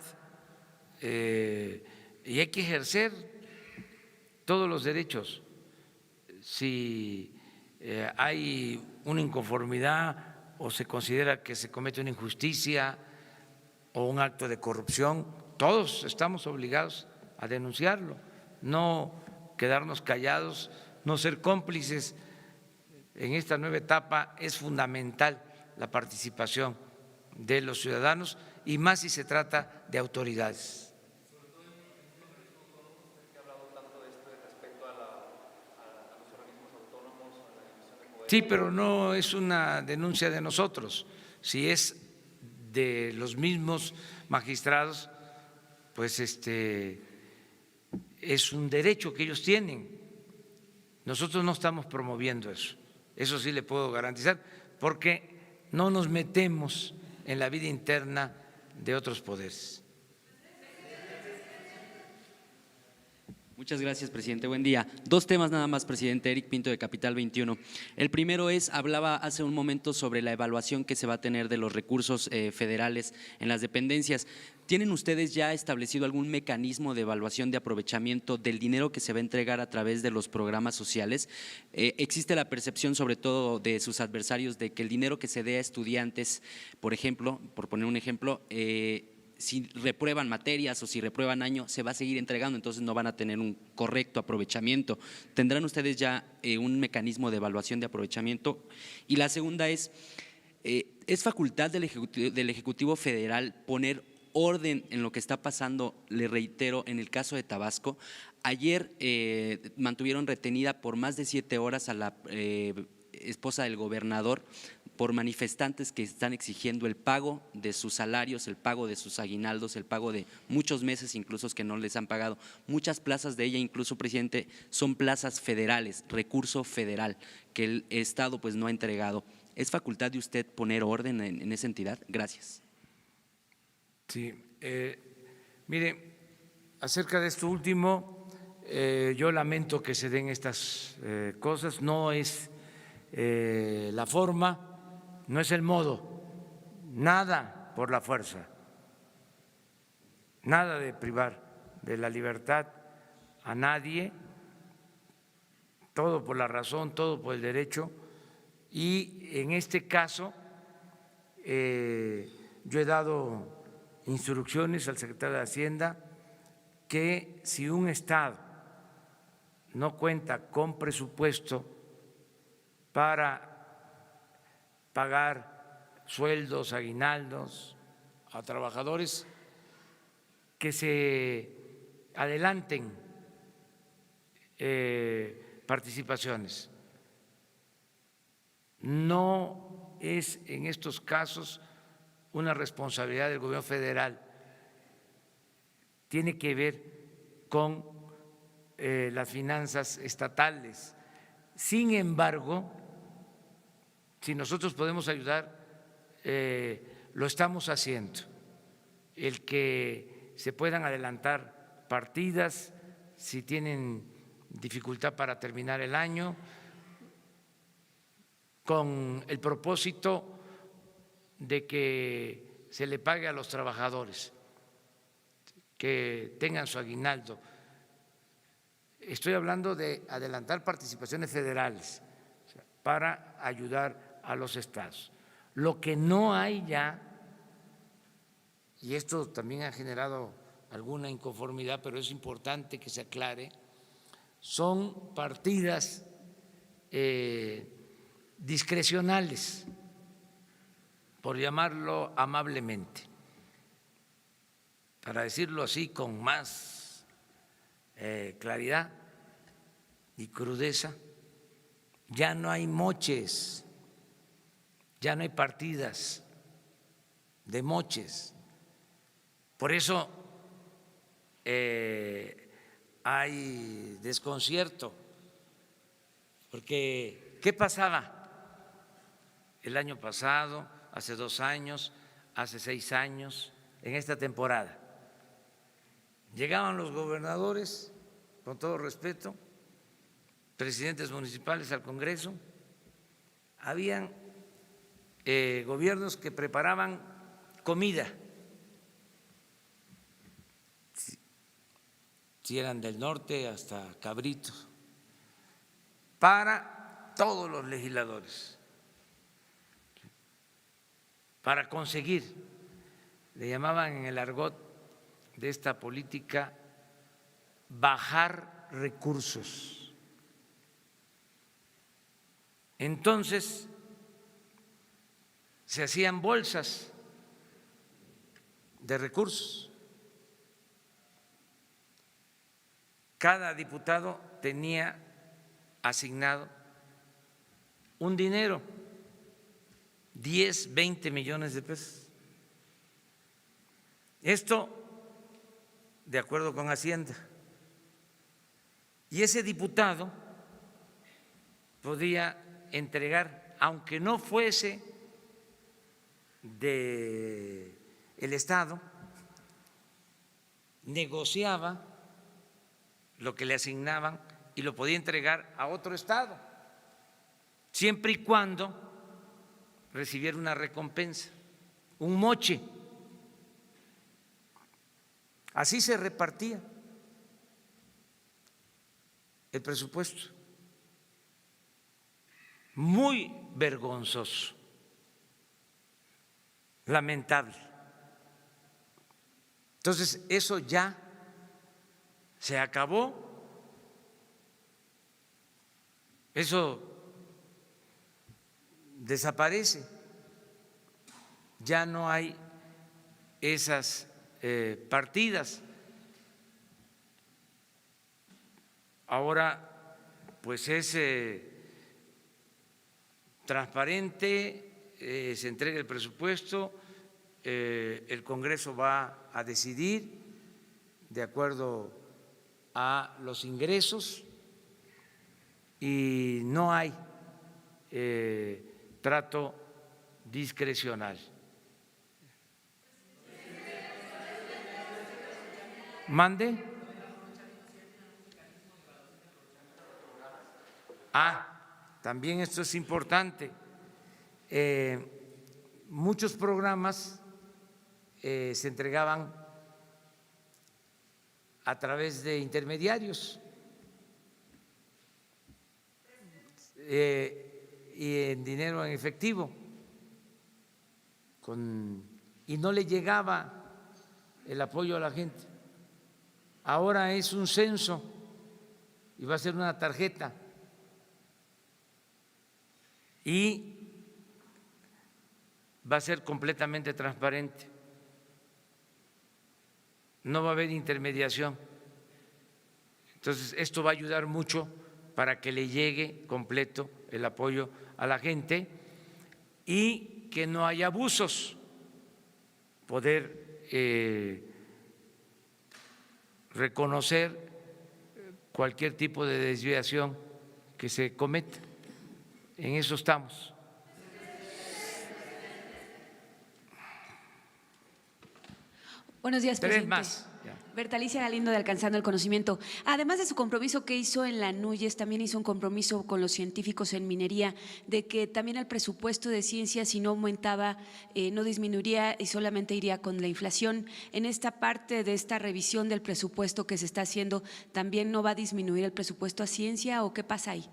y hay que ejercer todos los derechos. Si hay una inconformidad o se considera que se comete una injusticia o un acto de corrupción, todos estamos obligados a denunciarlo, no quedarnos callados, no ser cómplices. En esta nueva etapa es fundamental la participación de los ciudadanos y más si se trata de autoridades. Sí, pero no es una denuncia de nosotros. Si es de los mismos magistrados, pues es un derecho que ellos tienen. Nosotros no estamos promoviendo eso. Eso sí le puedo garantizar, porque no nos metemos en la vida interna de otros poderes. Muchas gracias, presidente. Buen día. Dos temas nada más, presidente. Eric Pinto, de Capital 21. El primero hablaba hace un momento sobre la evaluación que se va a tener de los recursos federales en las dependencias. ¿Tienen ustedes ya establecido algún mecanismo de evaluación de aprovechamiento del dinero que se va a entregar a través de los programas sociales? ¿Existe la percepción, sobre todo de sus adversarios, de que el dinero que se dé a estudiantes, por ejemplo, por poner un ejemplo, si reprueban materias o si reprueban año, se va a seguir entregando, entonces no van a tener un correcto aprovechamiento? ¿Tendrán ustedes ya un mecanismo de evaluación de aprovechamiento? Y la segunda es facultad del Ejecutivo Federal poner orden en lo que está pasando, le reitero, en el caso de Tabasco. Ayer mantuvieron retenida por más de 7 horas a la esposa del gobernador por manifestantes que están exigiendo el pago de sus salarios, el pago de sus aguinaldos, el pago de muchos meses incluso que no les han pagado. Muchas plazas de ella, incluso, presidente, son plazas federales, recurso federal, que el Estado pues no ha entregado. ¿Es facultad de usted poner orden en esa entidad? Gracias. Sí, mire, acerca de esto último, yo lamento que se den estas cosas, no es la forma, no es el modo, nada por la fuerza, nada de privar de la libertad a nadie, todo por la razón, todo por el derecho. Y en este caso yo he dado instrucciones al secretario de Hacienda que si un Estado no cuenta con presupuesto para pagar sueldos, aguinaldos a trabajadores, que se adelanten participaciones. No es en estos casos una responsabilidad del gobierno federal, tiene que ver con las finanzas estatales. Sin embargo, si nosotros podemos ayudar, lo estamos haciendo. El que se puedan adelantar partidas si tienen dificultad para terminar el año, con el propósito de que se le pague a los trabajadores, que tengan su aguinaldo. Estoy hablando de adelantar participaciones federales para ayudar a los estados. Lo que no hay ya, y esto también ha generado alguna inconformidad, pero es importante que se aclare, son partidas discrecionales, por llamarlo amablemente, para decirlo así con más claridad y crudeza. Ya no hay moches, ya no hay partidas de moches. Por eso hay desconcierto, porque ¿qué pasaba el año pasado, hace 2 años, hace 6 años, en esta temporada? Llegaban los gobernadores, con todo respeto, presidentes municipales al Congreso, habían gobiernos que preparaban comida, si eran del norte hasta cabritos, para todos los legisladores, para conseguir, le llamaban en el argot de esta política, bajar recursos. Entonces se hacían bolsas de recursos. Cada diputado tenía asignado un dinero, 10, 20 millones de pesos. Esto de acuerdo con Hacienda. Y ese diputado podía entregar, aunque no fuese del Estado, negociaba lo que le asignaban y lo podía entregar a otro estado, siempre y cuando recibiera una recompensa, un moche. Así se repartía el presupuesto. Muy vergonzoso, lamentable. Entonces, eso ya se acabó. Eso desaparece. Ya no hay esas partidas. Ahora, pues es transparente, se entrega el presupuesto, el Congreso va a decidir de acuerdo a los ingresos y no hay trato discrecional. ¿Mande? También esto es importante. Muchos programas se entregaban a través de intermediarios y en dinero en efectivo, y no le llegaba el apoyo a la gente. Ahora es un censo y va a ser una tarjeta y va a ser completamente transparente. No va a haber intermediación. Entonces, esto va a ayudar mucho para que le llegue completo el apoyo a la gente y que no haya abusos, poder reconocer cualquier tipo de desviación que se cometa. En eso estamos. Buenos días, presidente. 3 más. Berta Alicia Galindo, de Alcanzando el Conocimiento. Además de su compromiso que hizo en la NUYES, también hizo un compromiso con los científicos en minería de que también el presupuesto de ciencia, si no aumentaba, no disminuiría y solamente iría con la inflación. En esta parte de esta revisión del presupuesto que se está haciendo, ¿también no va a disminuir el presupuesto a ciencia o qué pasa ahí?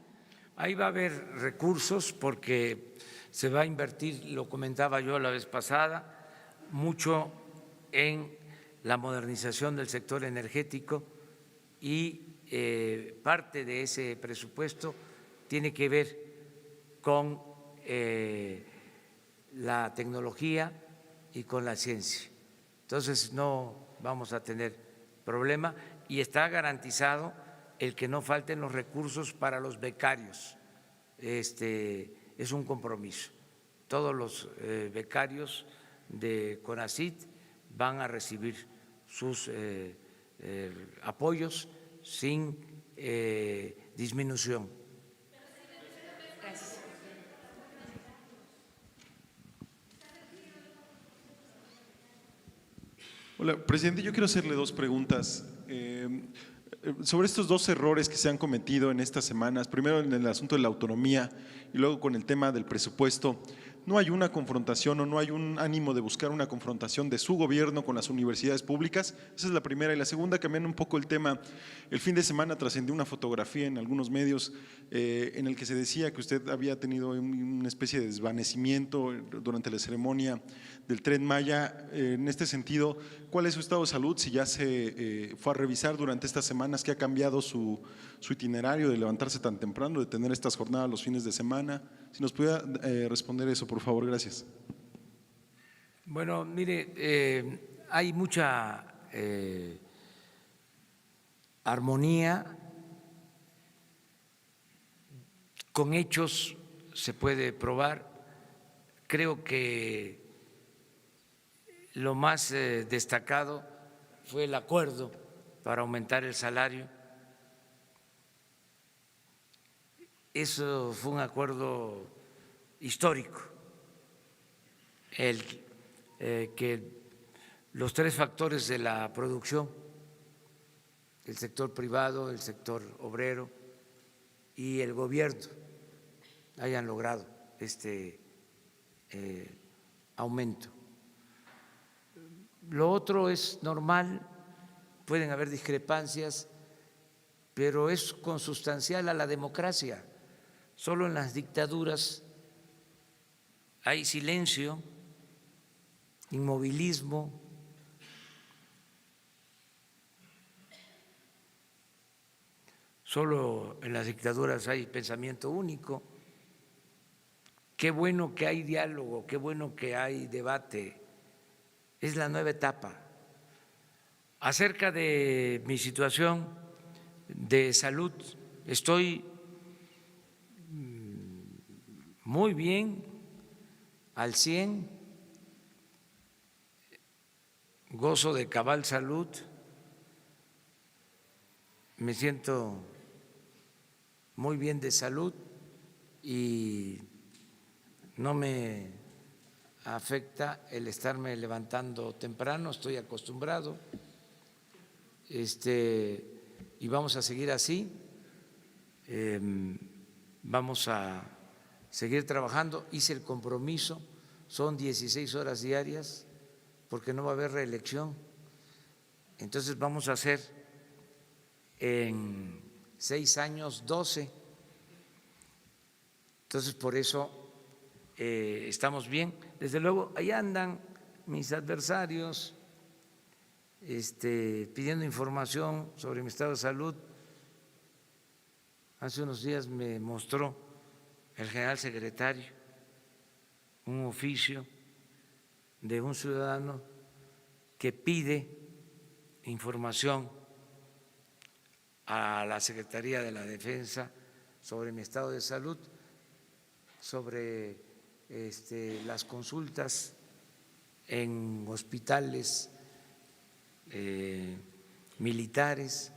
Ahí va a haber recursos porque Se va a invertir, lo comentaba yo la vez pasada, mucho en la modernización del sector energético y parte de ese presupuesto tiene que ver con la tecnología y con la ciencia. Entonces no vamos a tener problema y está garantizado el que no falten los recursos para los becarios. Es un compromiso. Todos los becarios de CONACYT van a recibir sus apoyos sin disminución. Gracias. Hola, presidente, yo quiero hacerle dos preguntas. Sobre estos dos errores que se han cometido en estas semanas, primero en el asunto de la autonomía y luego con el tema del presupuesto, ¿no hay una confrontación o no hay un ánimo de buscar una confrontación de su gobierno con las universidades públicas? Esa es la primera. Y la segunda, cambiando un poco el tema, el fin de semana trascendió una fotografía en algunos medios en el que se decía que usted había tenido una especie de desvanecimiento durante la ceremonia del Tren Maya. En este sentido, ¿cuál es su estado de salud? Si ya se fue a revisar durante estas semanas, ¿qué ha cambiado su itinerario de levantarse tan temprano, de tener estas jornadas los fines de semana? Si nos pudiera responder eso, por favor, gracias. Bueno, mire, hay mucha armonía, con hechos se puede probar. Creo que lo más destacado fue el acuerdo para aumentar el salario. Eso fue un acuerdo histórico, que los tres factores de la producción, el sector privado, el sector obrero y el gobierno, hayan logrado este aumento. Lo otro es normal, pueden haber discrepancias, pero es consustancial a la democracia. Solo en las dictaduras hay silencio, inmovilismo. Solo en las dictaduras hay pensamiento único. Qué bueno que hay diálogo, qué bueno que hay debate. Es la nueva etapa. Acerca de mi situación de salud, estoy muy bien, al 100, gozo de cabal salud, me siento muy bien de salud y no me afecta el estarme levantando temprano, estoy acostumbrado, y vamos a seguir así, vamos a seguir trabajando. Hice el compromiso, son 16 horas diarias porque no va a haber reelección, entonces vamos a hacer en 6 años 12, entonces por eso estamos bien. Desde luego, ahí andan mis adversarios pidiendo información sobre mi estado de salud. Hace unos días me mostró el general secretario un oficio de un ciudadano que pide información a la Secretaría de la Defensa sobre mi estado de salud, sobre las consultas en hospitales militares.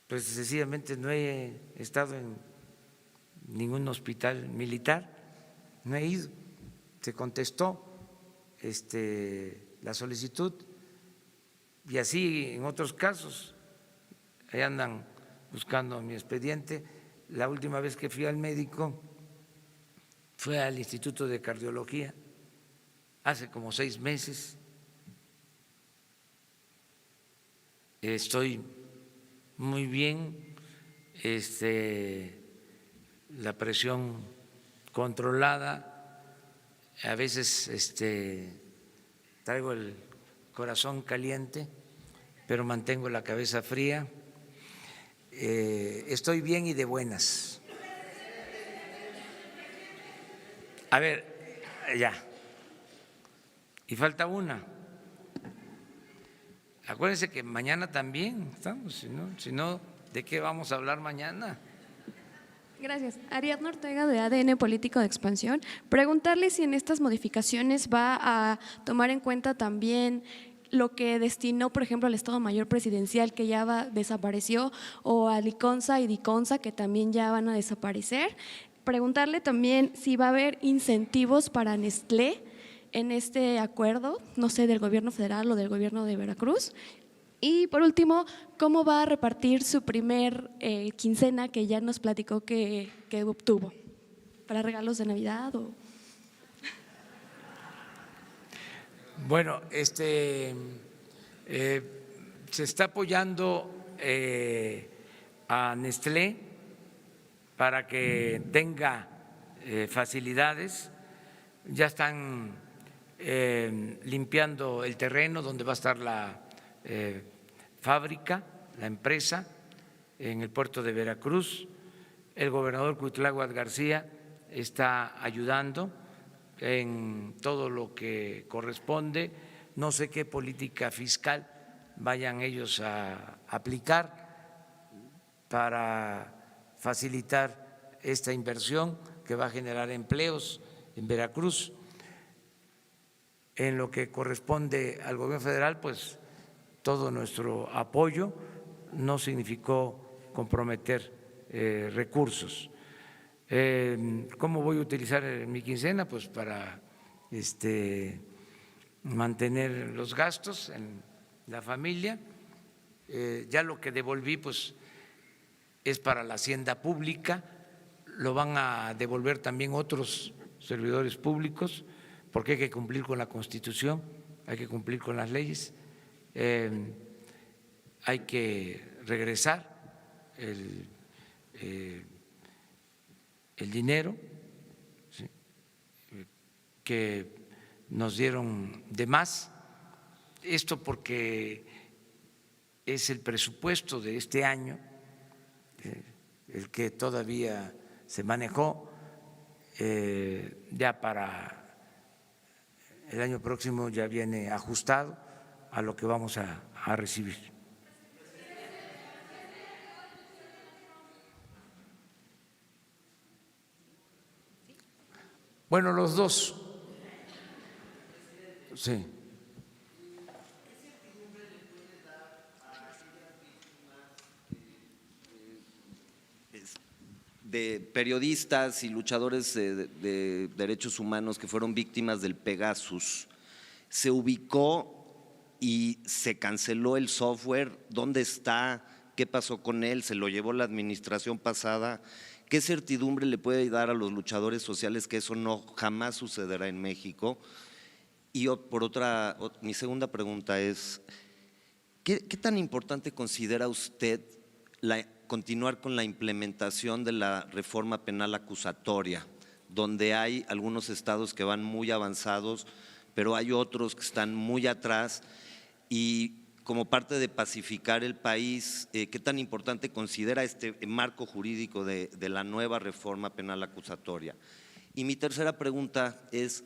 Pues sencillamente no he estado en ningún hospital militar, no he ido. Se contestó la solicitud y así en otros casos. Ahí andan buscando mi expediente. La última vez que fui al médico fue al Instituto de Cardiología hace como 6 meses. Estoy muy bien, la presión controlada, a veces traigo el corazón caliente, pero mantengo la cabeza fría. Estoy bien y de buenas. A ver, ya. Y falta una. Acuérdense que mañana también estamos, si no, ¿de qué vamos a hablar mañana? Gracias. Ariadna Ortega, de ADN Político de Expansión. Preguntarle si en estas modificaciones va a tomar en cuenta también lo que destinó, por ejemplo, al Estado Mayor Presidencial, que ya desapareció, o a Liconza y Diconza, que también ya van a desaparecer. Preguntarle también si va a haber incentivos para Nestlé en este acuerdo, no sé, del gobierno federal o del gobierno de Veracruz. Y por último, ¿cómo va a repartir su primer quincena que ya nos platicó que obtuvo? ¿Para regalos de Navidad o...? Bueno, se está apoyando a Nestlé para que tenga facilidades. Ya están limpiando el terreno donde va a estar la fábrica, la empresa, en el puerto de Veracruz. El gobernador Cuitláhuac García está ayudando en todo lo que corresponde. No sé qué política fiscal vayan ellos a aplicar para facilitar esta inversión que va a generar empleos en Veracruz. En lo que corresponde al gobierno federal, pues todo nuestro apoyo. No significó comprometer recursos. ¿Cómo voy a utilizar mi quincena? Pues para mantener los gastos en la familia. Ya lo que devolví pues es para la hacienda pública, lo van a devolver también otros servidores públicos, porque hay que cumplir con la Constitución, hay que cumplir con las leyes, hay que regresar el dinero, ¿sí?, que nos dieron de más. Esto porque es el presupuesto de este año, el que todavía se manejó. Ya para el año próximo ya viene ajustado a lo que vamos a recibir. Bueno, los dos. Sí. De periodistas y luchadores de derechos humanos que fueron víctimas del Pegasus. Se ubicó y se canceló el software. ¿Dónde está? ¿Qué pasó con él? ¿Se lo llevó la administración pasada? ¿Qué certidumbre le puede dar a los luchadores sociales que eso no jamás sucederá en México? Y mi segunda pregunta es, ¿qué tan importante considera usted continuar con la implementación de la reforma penal acusatoria, donde hay algunos estados que van muy avanzados, pero hay otros que están muy atrás, y como parte de pacificar el país, qué tan importante considera este marco jurídico de la nueva reforma penal acusatoria? Y mi tercera pregunta es,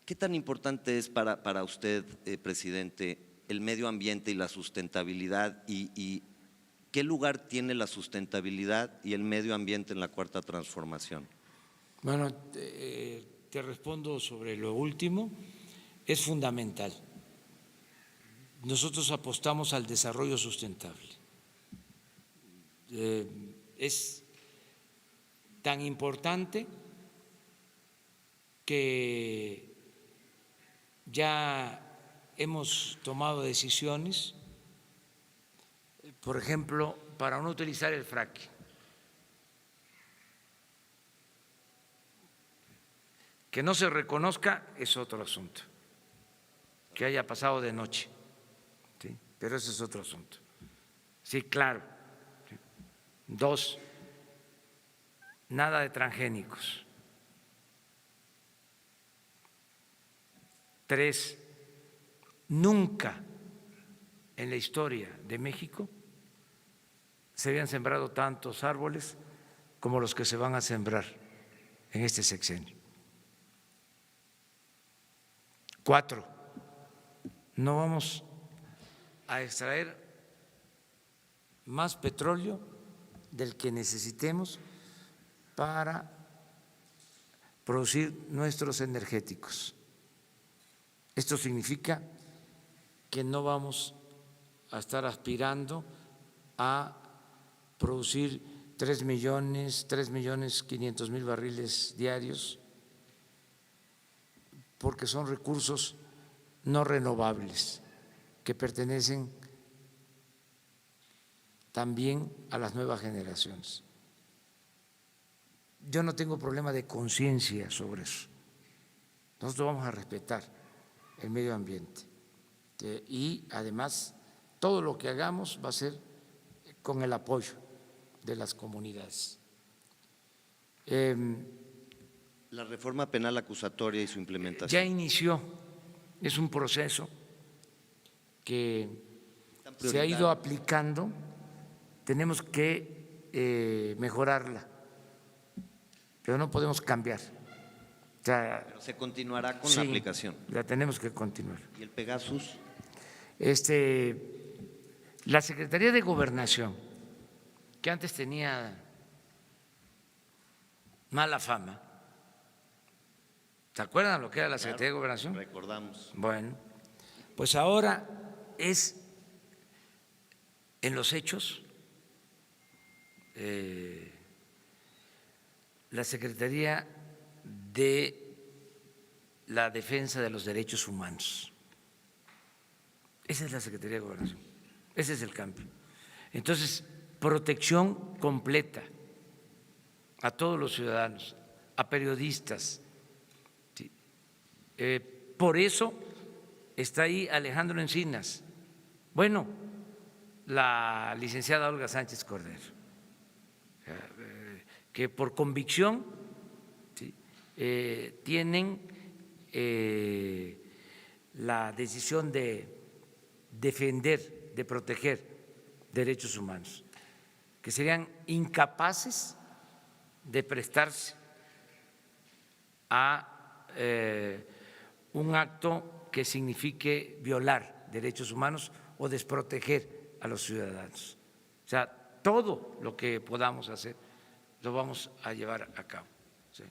¿qué tan importante es para usted, presidente, el medio ambiente y la sustentabilidad, y qué lugar tiene la sustentabilidad y el medio ambiente en la Cuarta Transformación? Bueno, te respondo sobre lo último. Es fundamental. Nosotros apostamos al desarrollo sustentable. Es tan importante que ya hemos tomado decisiones, por ejemplo, para no utilizar el fracking. Que no se reconozca es otro asunto, que haya pasado de noche, ¿sí?, pero ese es otro asunto. Sí, claro. Dos, nada de transgénicos. 3, nunca en la historia de México se habían sembrado tantos árboles como los que se van a sembrar en este sexenio. 4, no vamos a extraer más petróleo del que necesitemos para producir nuestros energéticos. Esto significa que no vamos a estar aspirando a producir 3.500.000 barriles diarios, porque son recursos no renovables que pertenecen también a las nuevas generaciones. Yo no tengo problema de conciencia sobre eso. Nosotros vamos a respetar el medio ambiente y además todo lo que hagamos va a ser con el apoyo de las comunidades. La reforma penal acusatoria y su implementación. Ya inició, es un proceso que se ha ido aplicando, tenemos que mejorarla, pero no podemos cambiar. O sea, pero se continuará con sí, la aplicación. La tenemos que continuar. ¿Y el Pegasus? La Secretaría de Gobernación, que antes tenía mala fama, ¿se acuerdan lo que era la Secretaría de Gobernación? Recordamos. Bueno, pues ahora es en los hechos la Secretaría de la Defensa de los Derechos Humanos. Esa es la Secretaría de Gobernación, ese es el cambio. Entonces, protección completa a todos los ciudadanos, a periodistas. ¿Sí? Por eso está ahí Alejandro Encinas. Bueno, la licenciada Olga Sánchez Cordero, que por convicción, ¿sí?, tienen la decisión de defender, de proteger derechos humanos, que serían incapaces de prestarse a un acto que signifique violar derechos humanos o desproteger a los ciudadanos. O sea, todo lo que podamos hacer lo vamos a llevar a cabo. ¿Sí?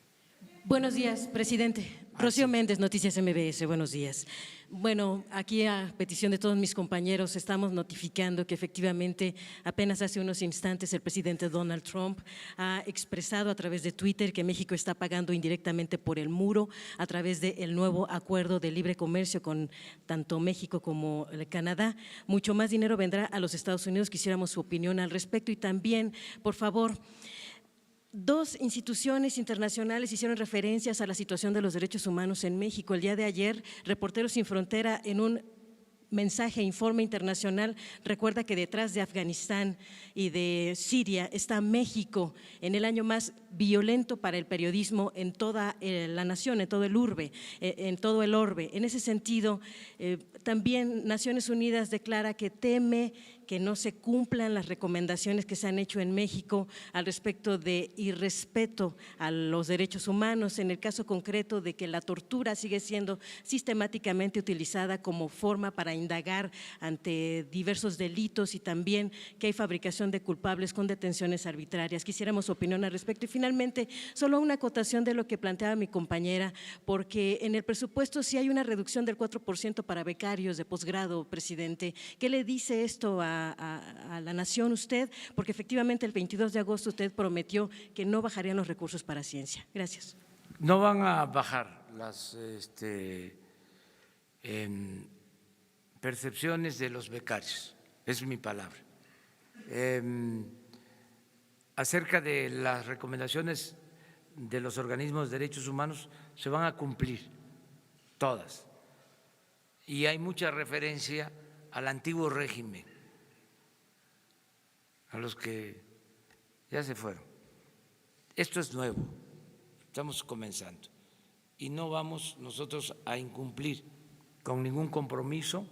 Buenos días, presidente. Rocío Méndez, Noticias MBS, buenos días. Bueno, aquí a petición de todos mis compañeros estamos notificando que efectivamente apenas hace unos instantes el presidente Donald Trump ha expresado a través de Twitter que México está pagando indirectamente por el muro a través del nuevo acuerdo de libre comercio con tanto México como Canadá. Mucho más dinero vendrá a los Estados Unidos. Quisiéramos su opinión al respecto y también, por favor, dos instituciones internacionales hicieron referencias a la situación de los derechos humanos en México. El día de ayer, Reporteros Sin Frontera, en un mensaje, informe internacional, recuerda que detrás de Afganistán y de Siria está México en el año más violento para el periodismo en toda la nación, en todo el orbe. En ese sentido, también Naciones Unidas declara que teme que no se cumplan las recomendaciones que se han hecho en México al respecto de irrespeto a los derechos humanos, en el caso concreto de que la tortura sigue siendo sistemáticamente utilizada como forma para indagar ante diversos delitos y también que hay fabricación de culpables con detenciones arbitrarias. Quisiéramos su opinión al respecto. Y finalmente, solo una acotación de lo que planteaba mi compañera, porque en el presupuesto sí hay una reducción del 4% para becarios de posgrado, presidente. ¿Qué le dice esto a la nación usted? Porque efectivamente el 22 de agosto usted prometió que no bajarían los recursos para ciencia. Gracias. No van a bajar las percepciones de los becarios, es mi palabra. Acerca de las recomendaciones de los organismos de derechos humanos, se van a cumplir todas. Y hay mucha referencia al antiguo régimen, a los que ya se fueron. Esto es nuevo, estamos comenzando y no vamos nosotros a incumplir con ningún compromiso,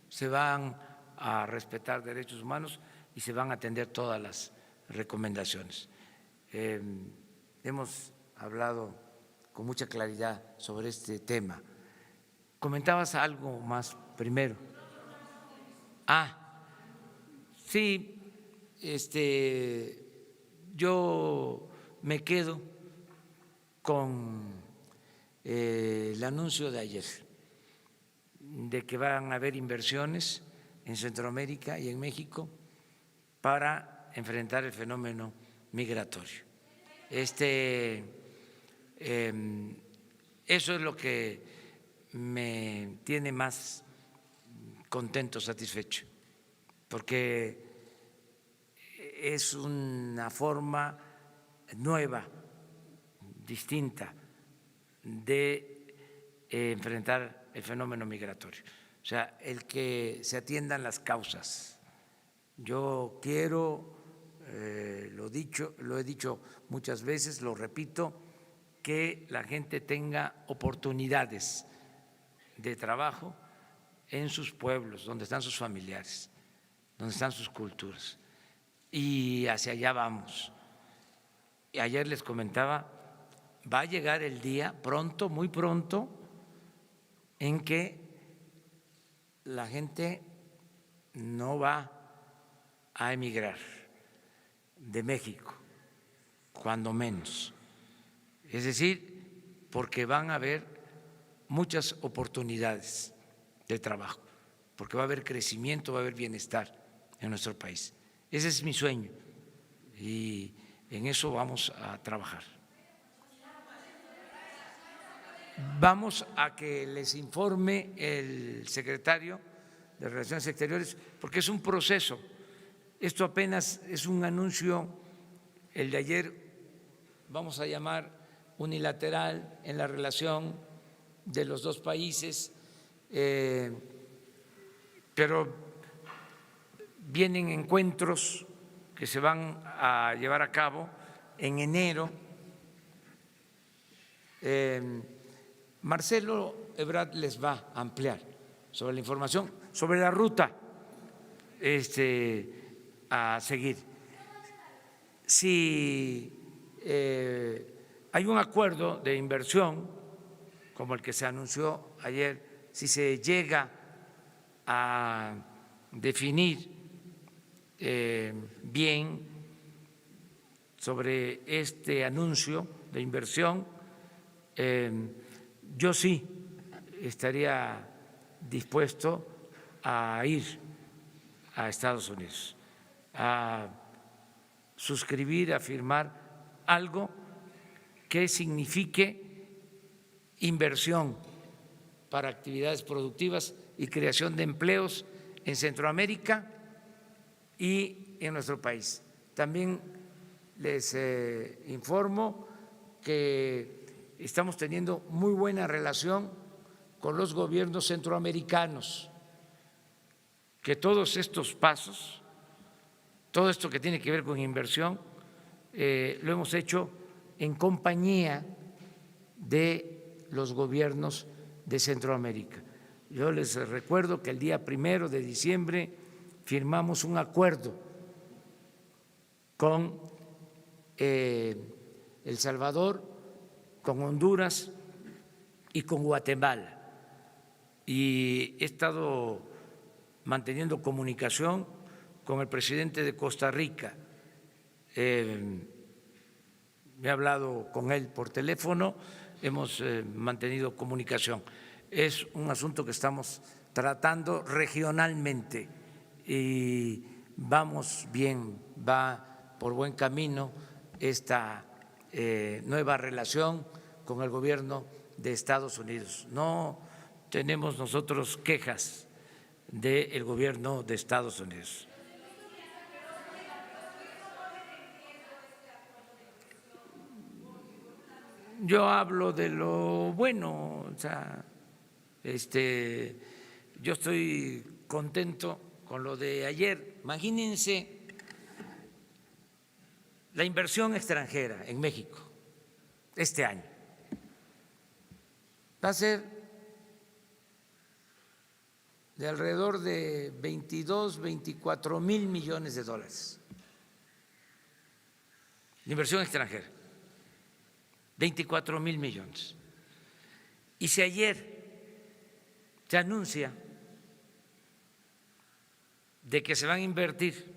se van a respetar derechos humanos y se van a atender todas las recomendaciones. Hemos hablado con mucha claridad sobre este tema. ¿Comentabas algo más primero? Sí, yo me quedo con el anuncio de ayer de que van a haber inversiones en Centroamérica y en México para enfrentar el fenómeno migratorio. Eso es lo que me tiene más contento, satisfecho, porque es una forma nueva, distinta de enfrentar el fenómeno migratorio. O sea, el que se atiendan las causas. Yo quiero, lo he dicho muchas veces, lo repito, que la gente tenga oportunidades de trabajo en sus pueblos, donde están sus familiares, donde están sus culturas. Y hacia allá vamos. Y ayer les comentaba, va a llegar el día pronto, muy pronto, en que la gente no va a emigrar de México, cuando menos. Es decir, porque van a haber muchas oportunidades de trabajo, porque va a haber crecimiento, va a haber bienestar en nuestro país. Ese es mi sueño y en eso vamos a trabajar. Vamos a que les informe el secretario de Relaciones Exteriores, porque es un proceso. Esto apenas es un anuncio, el de ayer, vamos a llamar unilateral en la relación de los dos países, pero vienen encuentros que se van a llevar a cabo en enero. Marcelo Ebrard les va a ampliar sobre la información, sobre la ruta a seguir. Si hay un acuerdo de inversión, como el que se anunció ayer, si se llega a definir bien sobre este anuncio de inversión, yo sí estaría dispuesto a ir a Estados Unidos, a suscribir, a firmar algo que signifique inversión para actividades productivas y creación de empleos en Centroamérica y en nuestro país. También les informo que estamos teniendo muy buena relación con los gobiernos centroamericanos, que todos estos pasos, todo esto que tiene que ver con inversión, lo hemos hecho en compañía de los gobiernos de Centroamérica. Yo les recuerdo que el día 1 de diciembre firmamos un acuerdo con El Salvador, con Honduras y con Guatemala. Y he estado manteniendo comunicación con el presidente de Costa Rica. Me he hablado con él por teléfono, hemos mantenido comunicación. Es un asunto que estamos tratando regionalmente y vamos bien, va por buen camino esta nueva relación con el gobierno de Estados Unidos. No tenemos nosotros quejas del gobierno de Estados Unidos. Yo hablo de lo bueno, o sea, yo estoy contento con lo de ayer. Imagínense la inversión extranjera en México este año. Va a ser de alrededor de 22, 24 mil millones de dólares. Inversión extranjera, 24 mil millones. Y si ayer se anuncia de que se van a invertir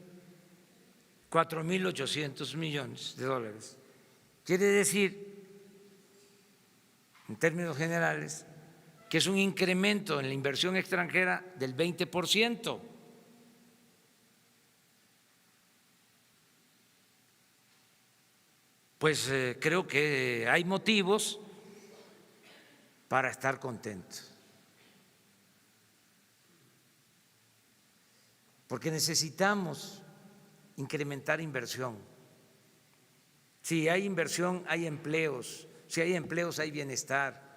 4.800 millones de dólares, quiere decir, en términos generales, que es un incremento en la inversión extranjera del 20%. Pues creo que hay motivos para estar contentos, porque necesitamos incrementar inversión. Si hay inversión, hay empleos. Si hay empleos, hay bienestar.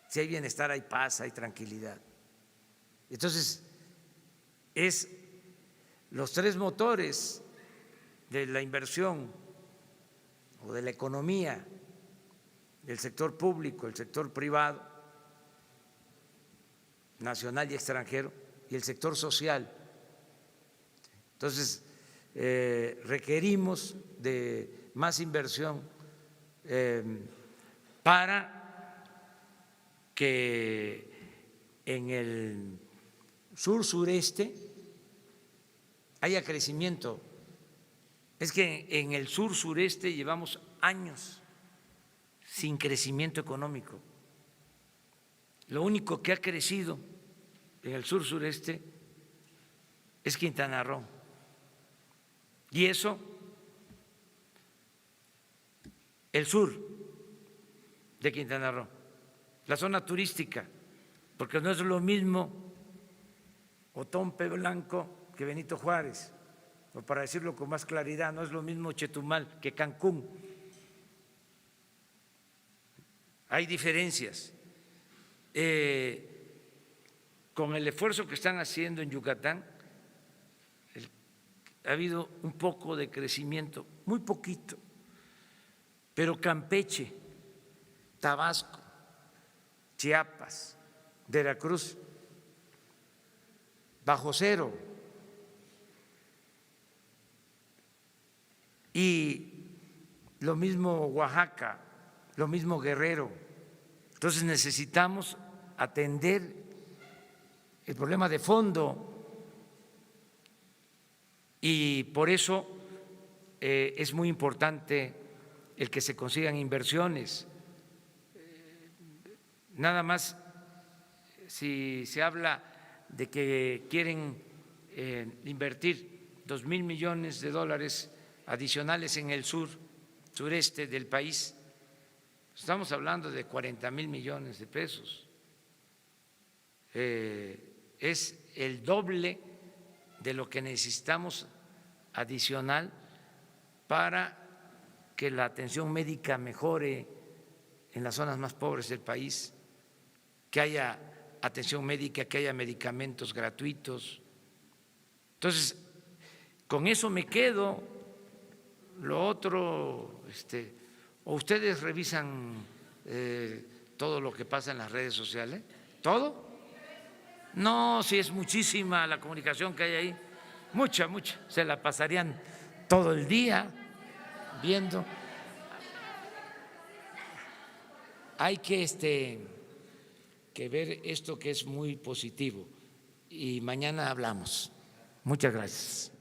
Si hay bienestar, hay paz, hay tranquilidad. Entonces, es los tres motores de la inversión o de la economía, el sector público, el sector privado, nacional y extranjero, y el sector social. Entonces, requerimos de más inversión para que en el sur-sureste haya crecimiento. Es que en el sur-sureste llevamos años sin crecimiento económico. Lo único que ha crecido en el sur-sureste es Quintana Roo. Y eso, el sur de Quintana Roo, la zona turística, porque no es lo mismo Otompe Blanco que Benito Juárez, o para decirlo con más claridad, no es lo mismo Chetumal que Cancún. Hay diferencias. Con el esfuerzo que están haciendo en Yucatán, ha habido un poco de crecimiento, muy poquito, pero Campeche, Tabasco, Chiapas, Veracruz, bajo cero. Y lo mismo Oaxaca, lo mismo Guerrero. Entonces necesitamos atender el problema de fondo y por eso es muy importante el que se consigan inversiones. Nada más si se habla de que quieren invertir 2.000 millones de dólares adicionales en el sureste del país, estamos hablando de 40.000 millones de pesos. Es el doble de lo que necesitamos adicional para que la atención médica mejore en las zonas más pobres del país, que haya atención médica, que haya medicamentos gratuitos. Entonces, con eso me quedo. Lo otro, o ustedes revisan todo lo que pasa en las redes sociales, ¿todo? No, si es muchísima la comunicación que hay ahí, mucha, se la pasarían todo el día viendo. Hay que ver esto que es muy positivo y mañana hablamos. Muchas gracias.